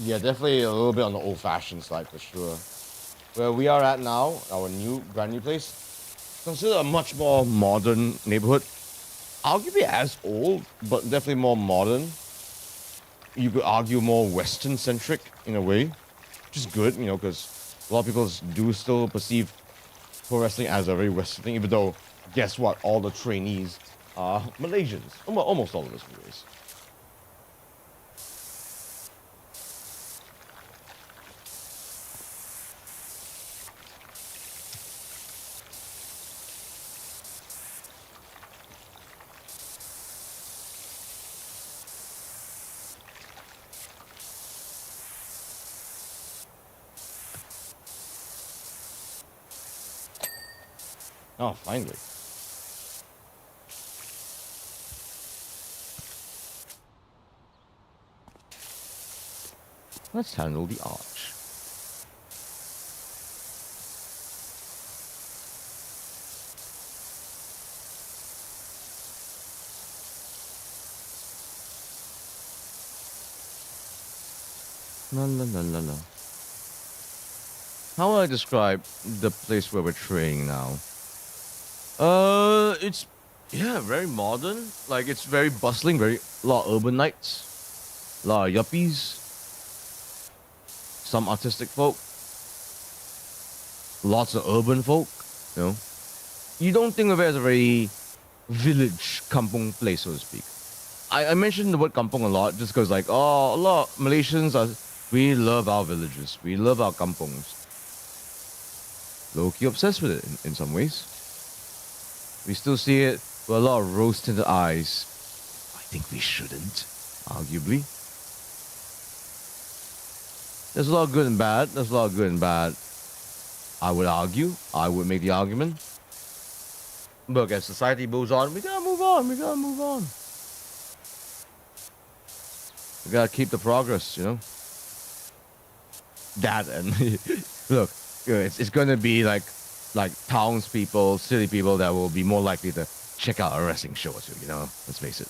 yeah, definitely a little bit on the old-fashioned side for sure. Where we are at now, our brand new place, considered a much more modern neighborhood. Arguably as old, but definitely more modern. You could argue more Western-centric in a way, which is good, you know, because a lot of people do still perceive pro wrestling as a very Western thing, even though, guess what, all the trainees are Malaysians. Almost all of us, anyways. Oh, finally. Let's handle the arch. La la la la la. How will I describe the place where we're training now? It's very modern. Like it's very bustling, a lot of urbanites, a lot of yuppies, some artistic folk, lots of urban folk. You know, you don't think of it as a very village kampong place, so to speak. I mentioned the word kampong a lot just because, like, a lot of Malaysians we love our villages, we love our kampongs. Low-key obsessed with it in some ways. We still see it with a lot of rose-tinted eyes. I think we shouldn't, arguably. There's a lot of good and bad. I would argue. I would make the argument. But as society moves on, we gotta move on. We gotta keep the progress, you know? That and... Look, it's gonna be like townspeople, city people that will be more likely to check out a wrestling show or two, you know? Let's face it.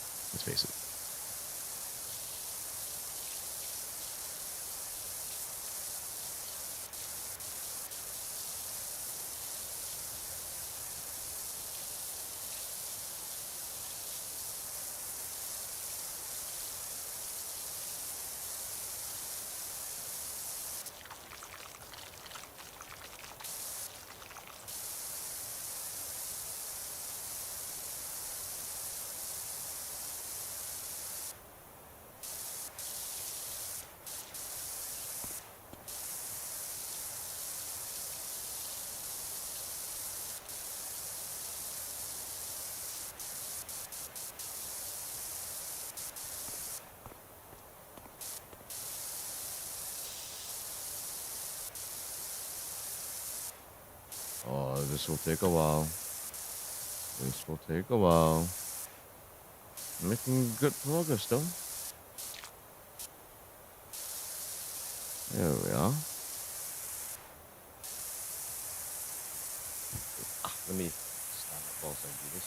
Oh, this will take a while. Making good progress, though. There we are. Let me stand up whilst I do this.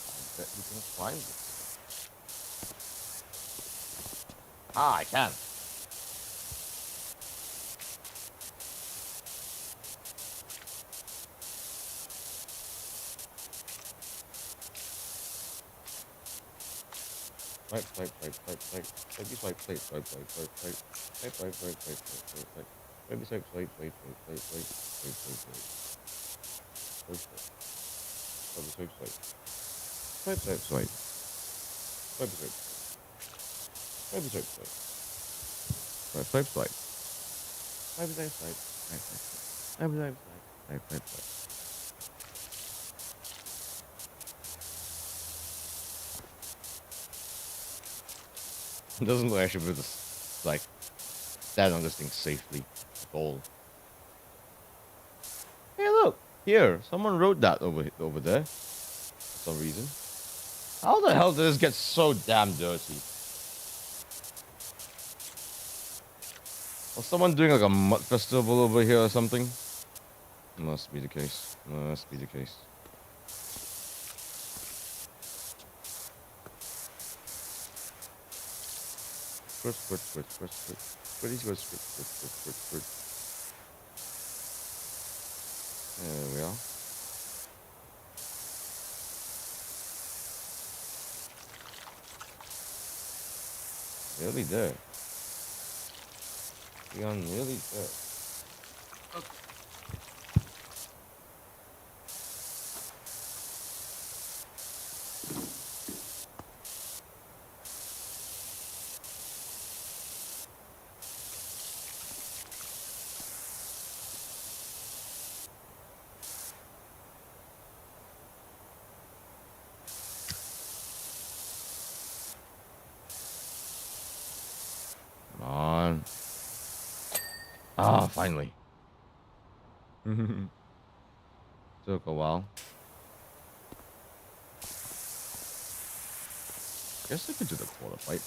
I bet we can climb this. Ah, I can. It doesn't look like I should be able to, like, stand on this thing safely at all. Hey, look! Here, someone wrote that over there. For some reason. How the hell did this get so damn dirty? Was someone doing like a mud festival over here or something? Must be the case. Must be the case. There we are. Nearly there. We are nearly there. Come on. Ah, finally. Took a while. Guess I could do the quarter pipe.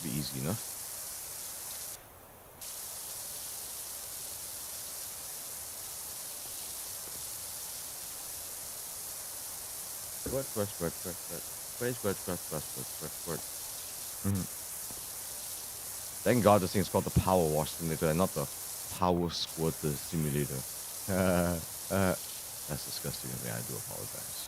Be easy enough. Thank God this thing is called the Powerwash simulator and not the Power Squirter simulator. That's disgusting of me. I do apologize.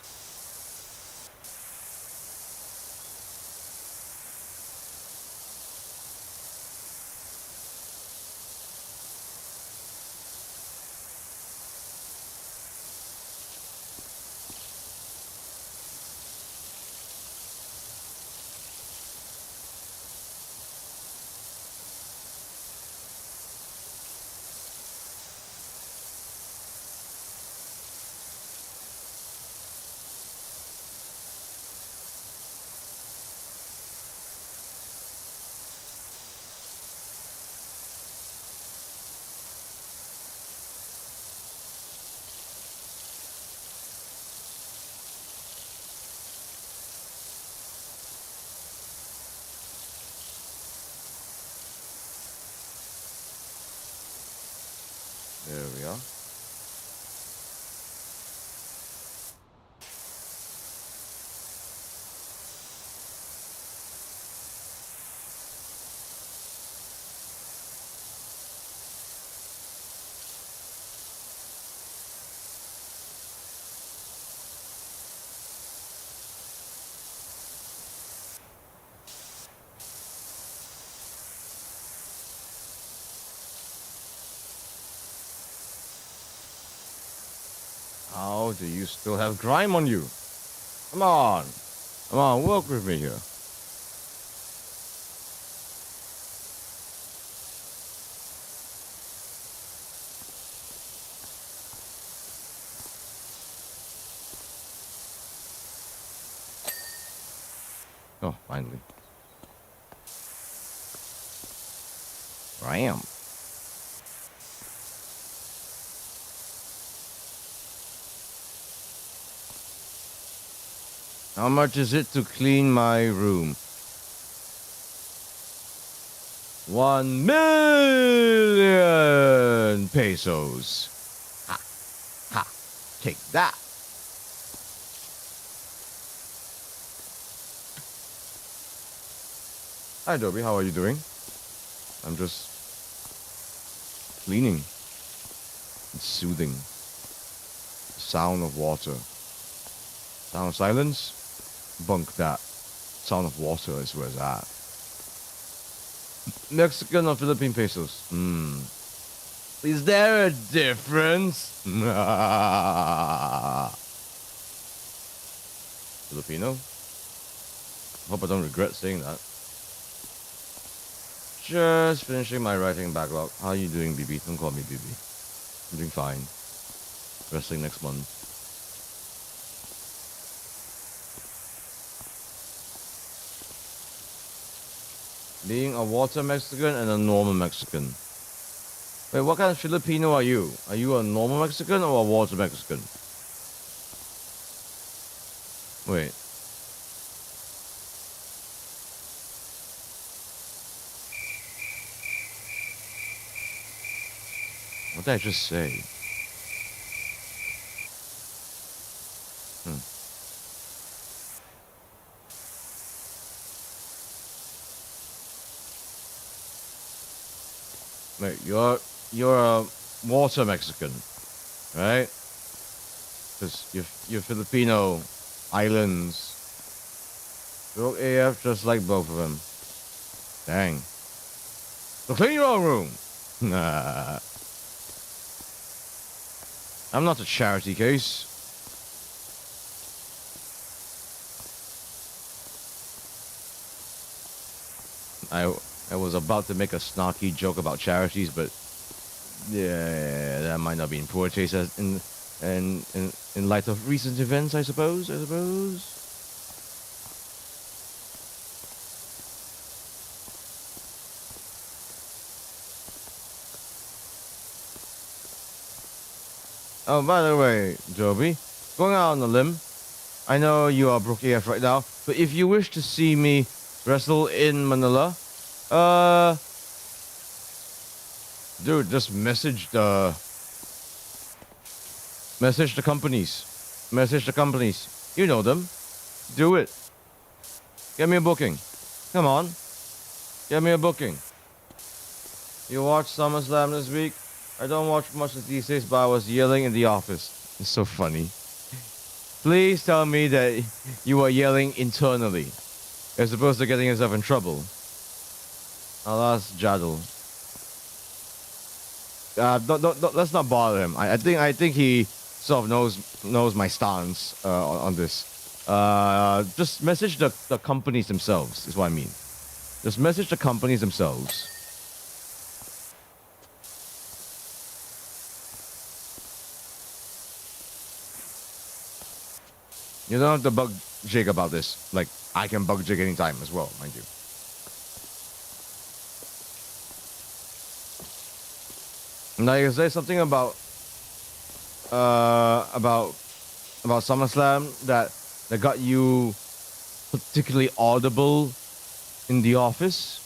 There we are. How do you still have grime on you? Come on. Come on, work with me here. Oh, finally. Ram. How much is it to clean my room? 1,000,000 pesos. Ha, ha, take that. Hi, Dobby, how are you doing? I'm just cleaning and soothing. The sound of water. Sound of silence? Bunk that. Sound of water is where it's at. Mexican or Philippine pesos? Is there a difference? Filipino? Hope I don't regret saying that. Just finishing my writing backlog. How are you doing, BB? Don't call me BB. I'm doing fine. Resting next month. Being a water Mexican and a normal Mexican. Wait, what kind of Filipino are you? Are you a normal Mexican or a water Mexican? Wait. What did I just say? Wait, you're a water Mexican, right? Because you're Filipino islands. Broke AF just like both of them. Dang. So clean your own room. Nah. I'm not a charity case. I was about to make a snarky joke about charities, but yeah, that might not be in poor taste in light of recent events, I suppose. Oh, by the way, Joby, going out on a limb, I know you are broke AF right now, but if you wish to see me wrestle in Manila, dude, just message the companies. Message the companies. You know them. Do it. Get me a booking. Come on. Get me a booking. You watch SummerSlam this week? I don't watch much these days, but I was yelling in the office. It's so funny. Please tell me that you were yelling internally, as opposed to getting yourself in trouble. I'll ask Jadal. Don't, let's not bother him. I think he sort of knows my stance on this. Just message the companies themselves is what I mean. Just message the companies themselves. You don't have to bug Jake about this. Like, I can bug Jake anytime as well, mind you. Now you say something about SummerSlam that got you particularly audible in the office.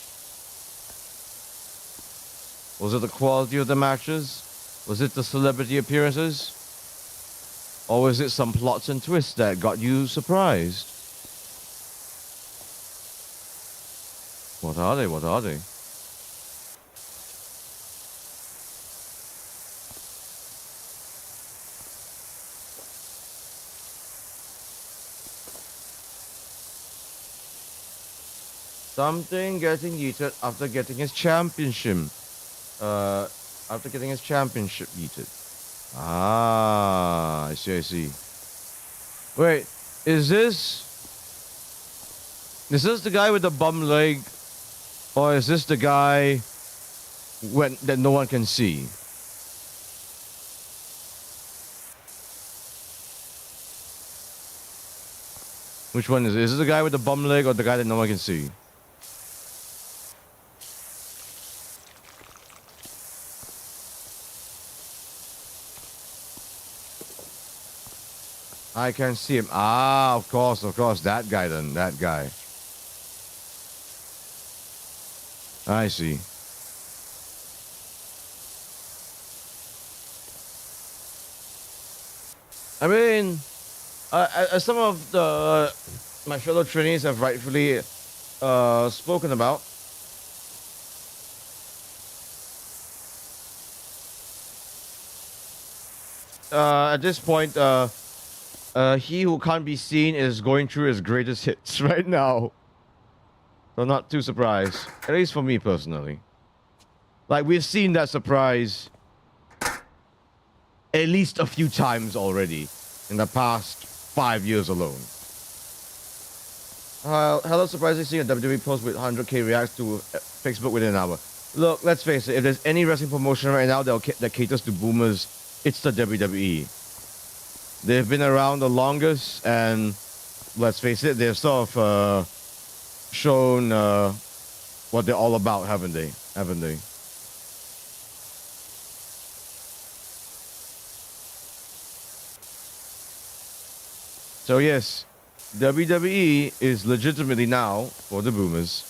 Was it the quality of the matches? Was it the celebrity appearances? Or was it some plots and twists that got you surprised? What are they? What are they? Something getting yeeted after getting his championship. After getting his championship yeeted. Ah, I see. Wait, is this the guy with the bum leg, or is this the guy that no one can see? Which one is it? Is this the guy with the bum leg or the guy that no one can see? I can see him. Ah, of course, that guy then, that guy. I see. I mean, as some of my fellow trainees have rightfully spoken about, at this point, he who can't be seen is going through his greatest hits right now. So not too surprised. At least for me personally. Like, we've seen that surprise at least a few times already in the past 5 years alone. Hello, surprisingly seeing a WWE post with 100k reacts to Facebook within an hour. Look, let's face it, if there's any wrestling promotion right now that caters to boomers, it's the WWE. They've been around the longest, and let's face it, they've sort of shown what they're all about, haven't they? So yes, WWE is legitimately now for the boomers.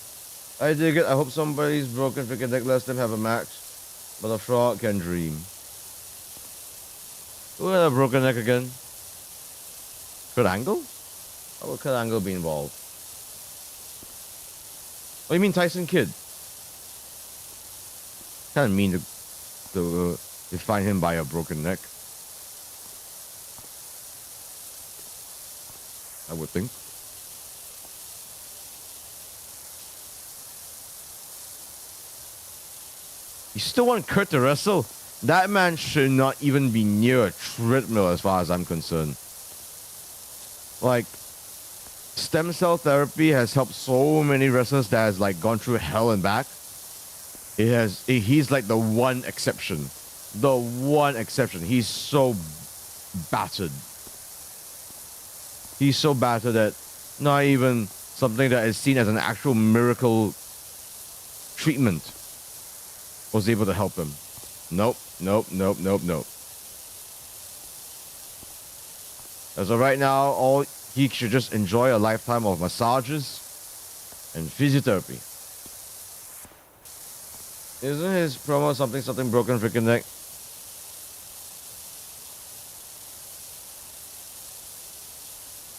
I dig it. I hope somebody's broken freaking neck lets them have a match, but a fraud can dream. Who had a broken neck again? Kurt Angle? How would Kurt Angle be involved? Oh, you mean Tyson Kidd? Kind of mean to define him by a broken neck. I would think. You still want Kurt to wrestle? That man should not even be near a treadmill as far as I'm concerned. Like, stem cell therapy has helped so many wrestlers that has like gone through hell and back. He's like the one exception. The one exception. He's so battered. He's so battered that not even something that is seen as an actual miracle treatment was able to help him. Nope. As of right now, all he should just enjoy a lifetime of massages and physiotherapy. Isn't his promo something broken freaking neck?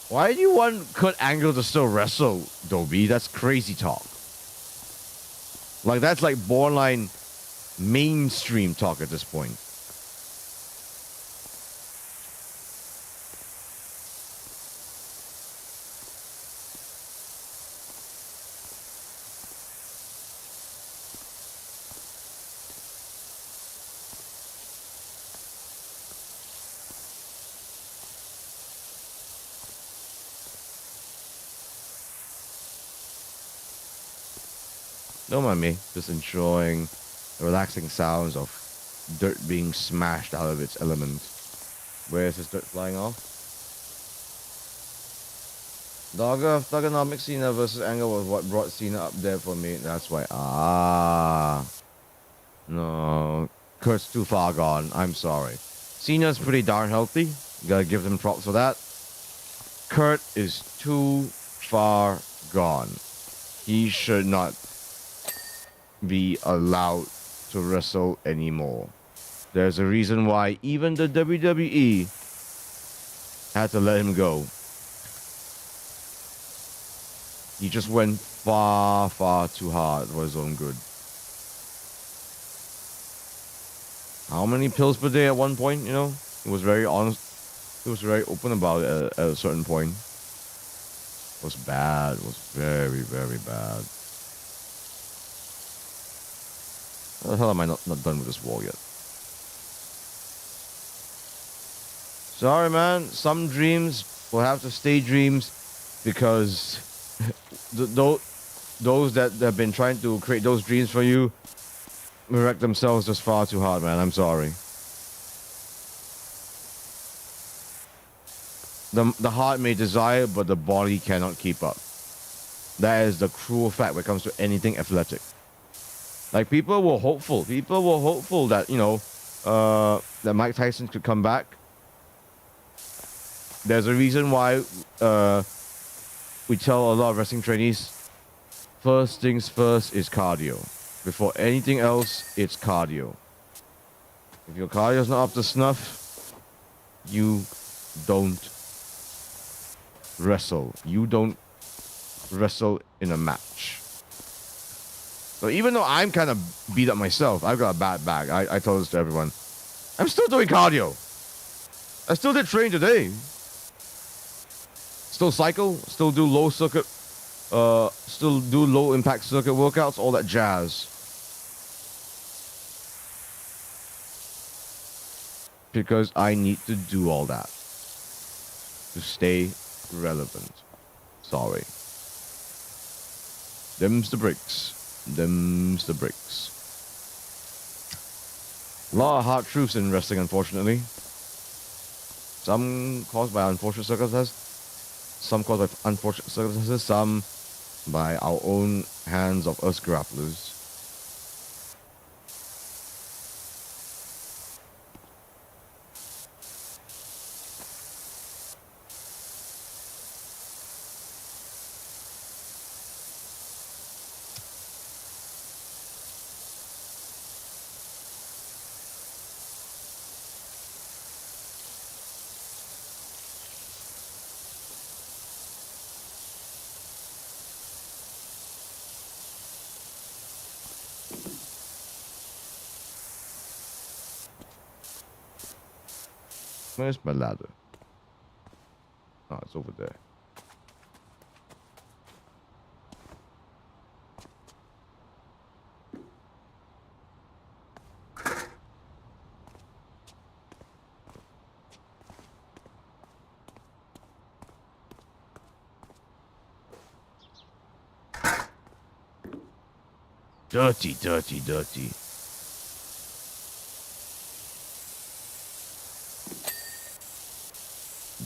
Why do you want Kurt Angle to still wrestle, Dobie? That's crazy talk. Like, that's like borderline mainstream talk at this point. Don't mind me, just enjoying the relaxing sounds of dirt being smashed out of its element. Where is this dirt flying off? Dogger of Thugonomic Cena versus Angle was what brought Cena up there for me. That's why. No. Kurt's too far gone. I'm sorry. Cena's pretty darn healthy. You gotta give them props for that. Kurt is too far gone. He should not be allowed to wrestle anymore. There's a reason why even the WWE had to let him go. He just went far too hard for his own good. How many pills per day at one point, you know? He was very honest. He was very open about it at a certain point. It was bad. It was very bad. How the hell am I not done with this wall yet? Sorry, man. Some dreams will have to stay dreams because those that have been trying to create those dreams for you wreck themselves just far too hard, man. I'm sorry. The heart may desire, but the body cannot keep up. That is the cruel fact when it comes to anything athletic. Like, people were hopeful. People were hopeful that, you know, that Mike Tyson could come back. There's a reason why we tell a lot of wrestling trainees, first things first is cardio. Before anything else, it's cardio. If your cardio's not up to snuff, you don't wrestle. You don't wrestle in a match. So even though I'm kind of beat up myself, I've got a bad back. I told this to everyone. I'm still doing cardio. I still did train today. Still cycle. Still do low circuit. Still do low impact circuit workouts. All that jazz. Because I need to do all that to stay relevant. Sorry. Them's the bricks. Them's the bricks. A lot of hard truths in wrestling, unfortunately. Some caused by unfortunate circumstances. Some caused by unfortunate circumstances. Some by our own hands of us grapplers. Where's my ladder? Oh, it's over there. Dirty, dirty, dirty.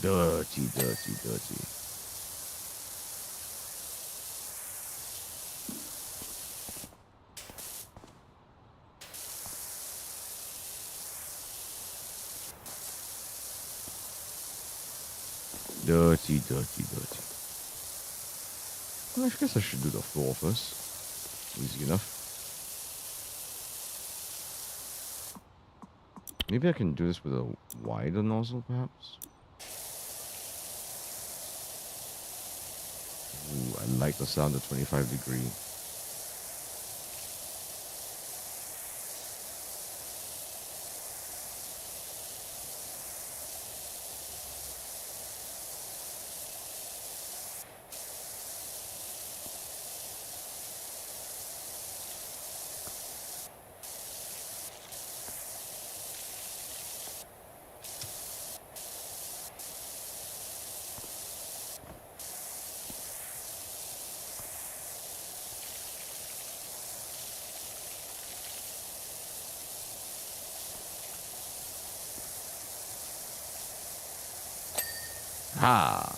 Dirty, dirty, dirty. Dirty, dirty, dirty. Well, I guess I should do the floor first. Easy enough. Maybe I can do this with a wider nozzle, perhaps? Ooh, I like the sound of 25°. Ha!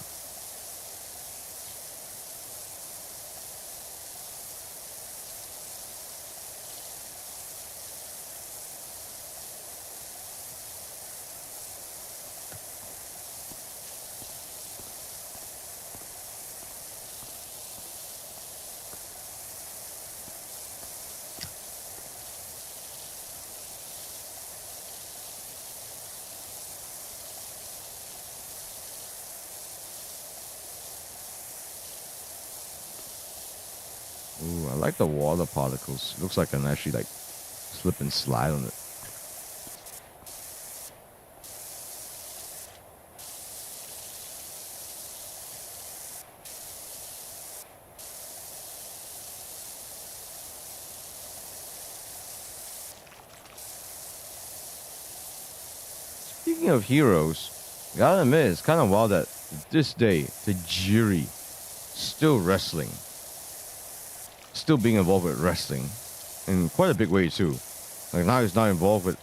Ooh, I like the water particles. Looks like I can actually like slip and slide on it. Speaking of heroes, gotta admit, it's kind of wild that this day, Tajiri still wrestling. Still being involved with wrestling in quite a big way too. Like now he's not involved with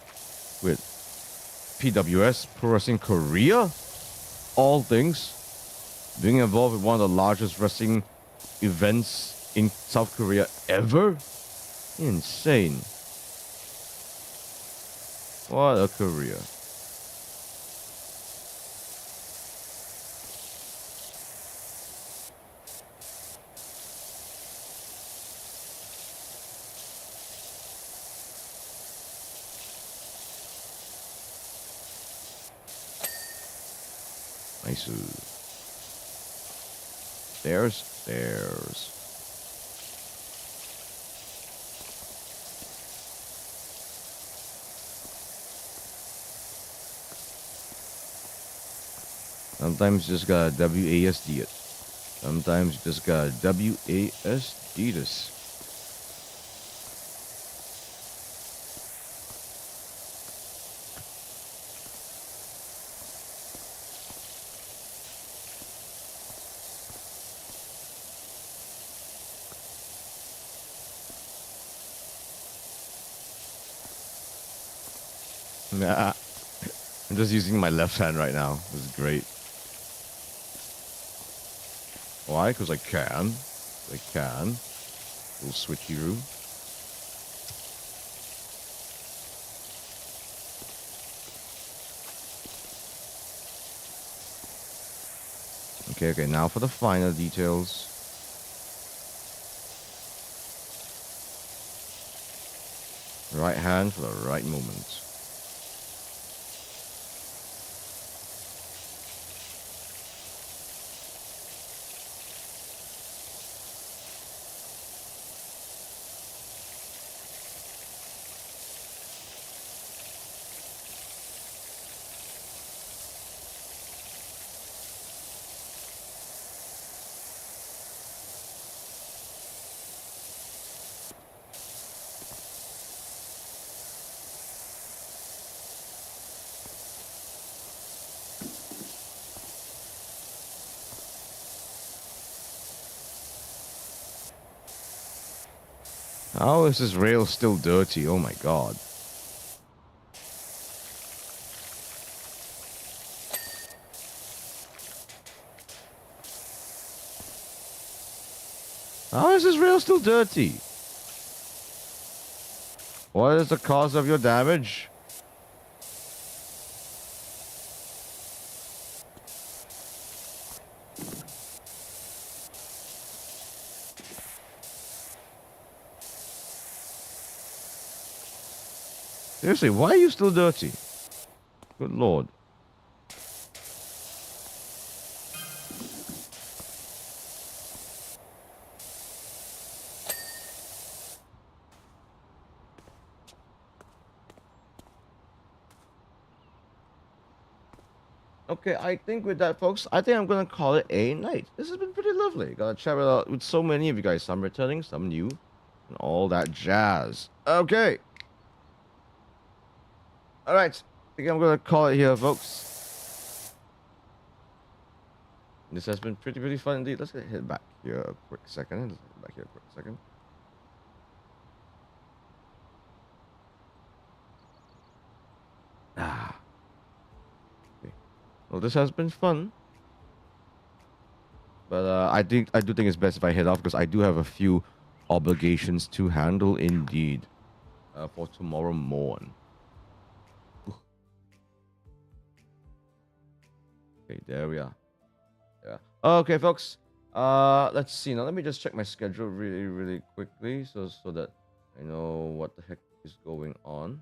PWS, Pro Wrestling Korea, all things. Being involved with one of the largest wrestling events in South Korea ever. Insane. What a career. Nice. Stairs. Sometimes you just gotta WASD it. Sometimes you just gotta WASD this. Nah, I'm just using my left hand right now. This is great. Why? Because I can. I can. Little switcheroo. Okay, now for the finer details. Right hand for the right moment. How is this rail still dirty? Oh my god. How is this rail still dirty? What is the cause of your damage? Seriously, why are you still dirty? Good lord. Okay, I think with that, folks, I think I'm gonna call it a night. This has been pretty lovely. Got to chat with so many of you guys, some returning, some new, and all that jazz. Okay. All right, I think I'm gonna call it here, folks. This has been pretty fun indeed. Let's head back here a quick second. Let's head back here a quick second. Okay. Well, this has been fun, but I do think it's best if I head off because I do have a few obligations to handle indeed for tomorrow morning. Okay, there we are. Yeah. Okay, folks. Let's see now. Let me just check my schedule really quickly so that I know what the heck is going on.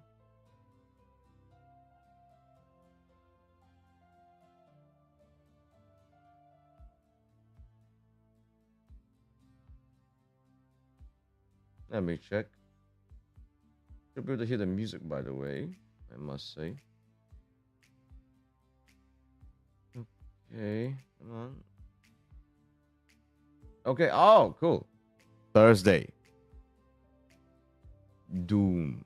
Let me check. Should be able to hear the music, by the way. I must say. Okay, come on. Okay, oh, cool. Thursday. Doom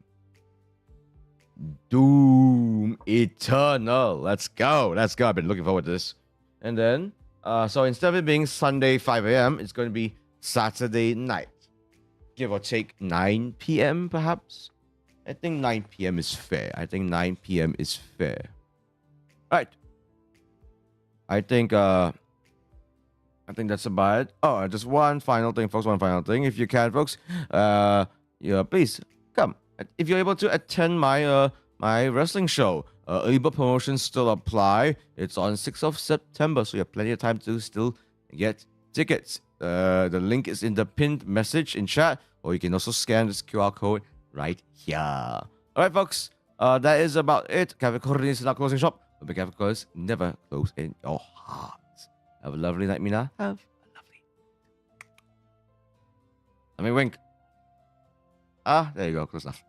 Eternal. Let's go. I've been looking forward to this. And then, so instead of it being Sunday 5 a.m., it's going to be Saturday night. Give or take 9 p.m. perhaps. I think 9 p.m. is fair. All right. I think that's about it. Oh, just one final thing, folks. If you can, folks, please come. If you're able to attend my my wrestling show, early bird promotions still apply. It's on 6th of September, so you have plenty of time to still get tickets. The link is in the pinned message in chat, or you can also scan this QR code right here. All right, folks. That is about it. Cafe Cornelius is not closing shop. But be careful, because never close in your hearts. Have a lovely night, Mina. Have a lovely. Let me wink. There you go. Close enough.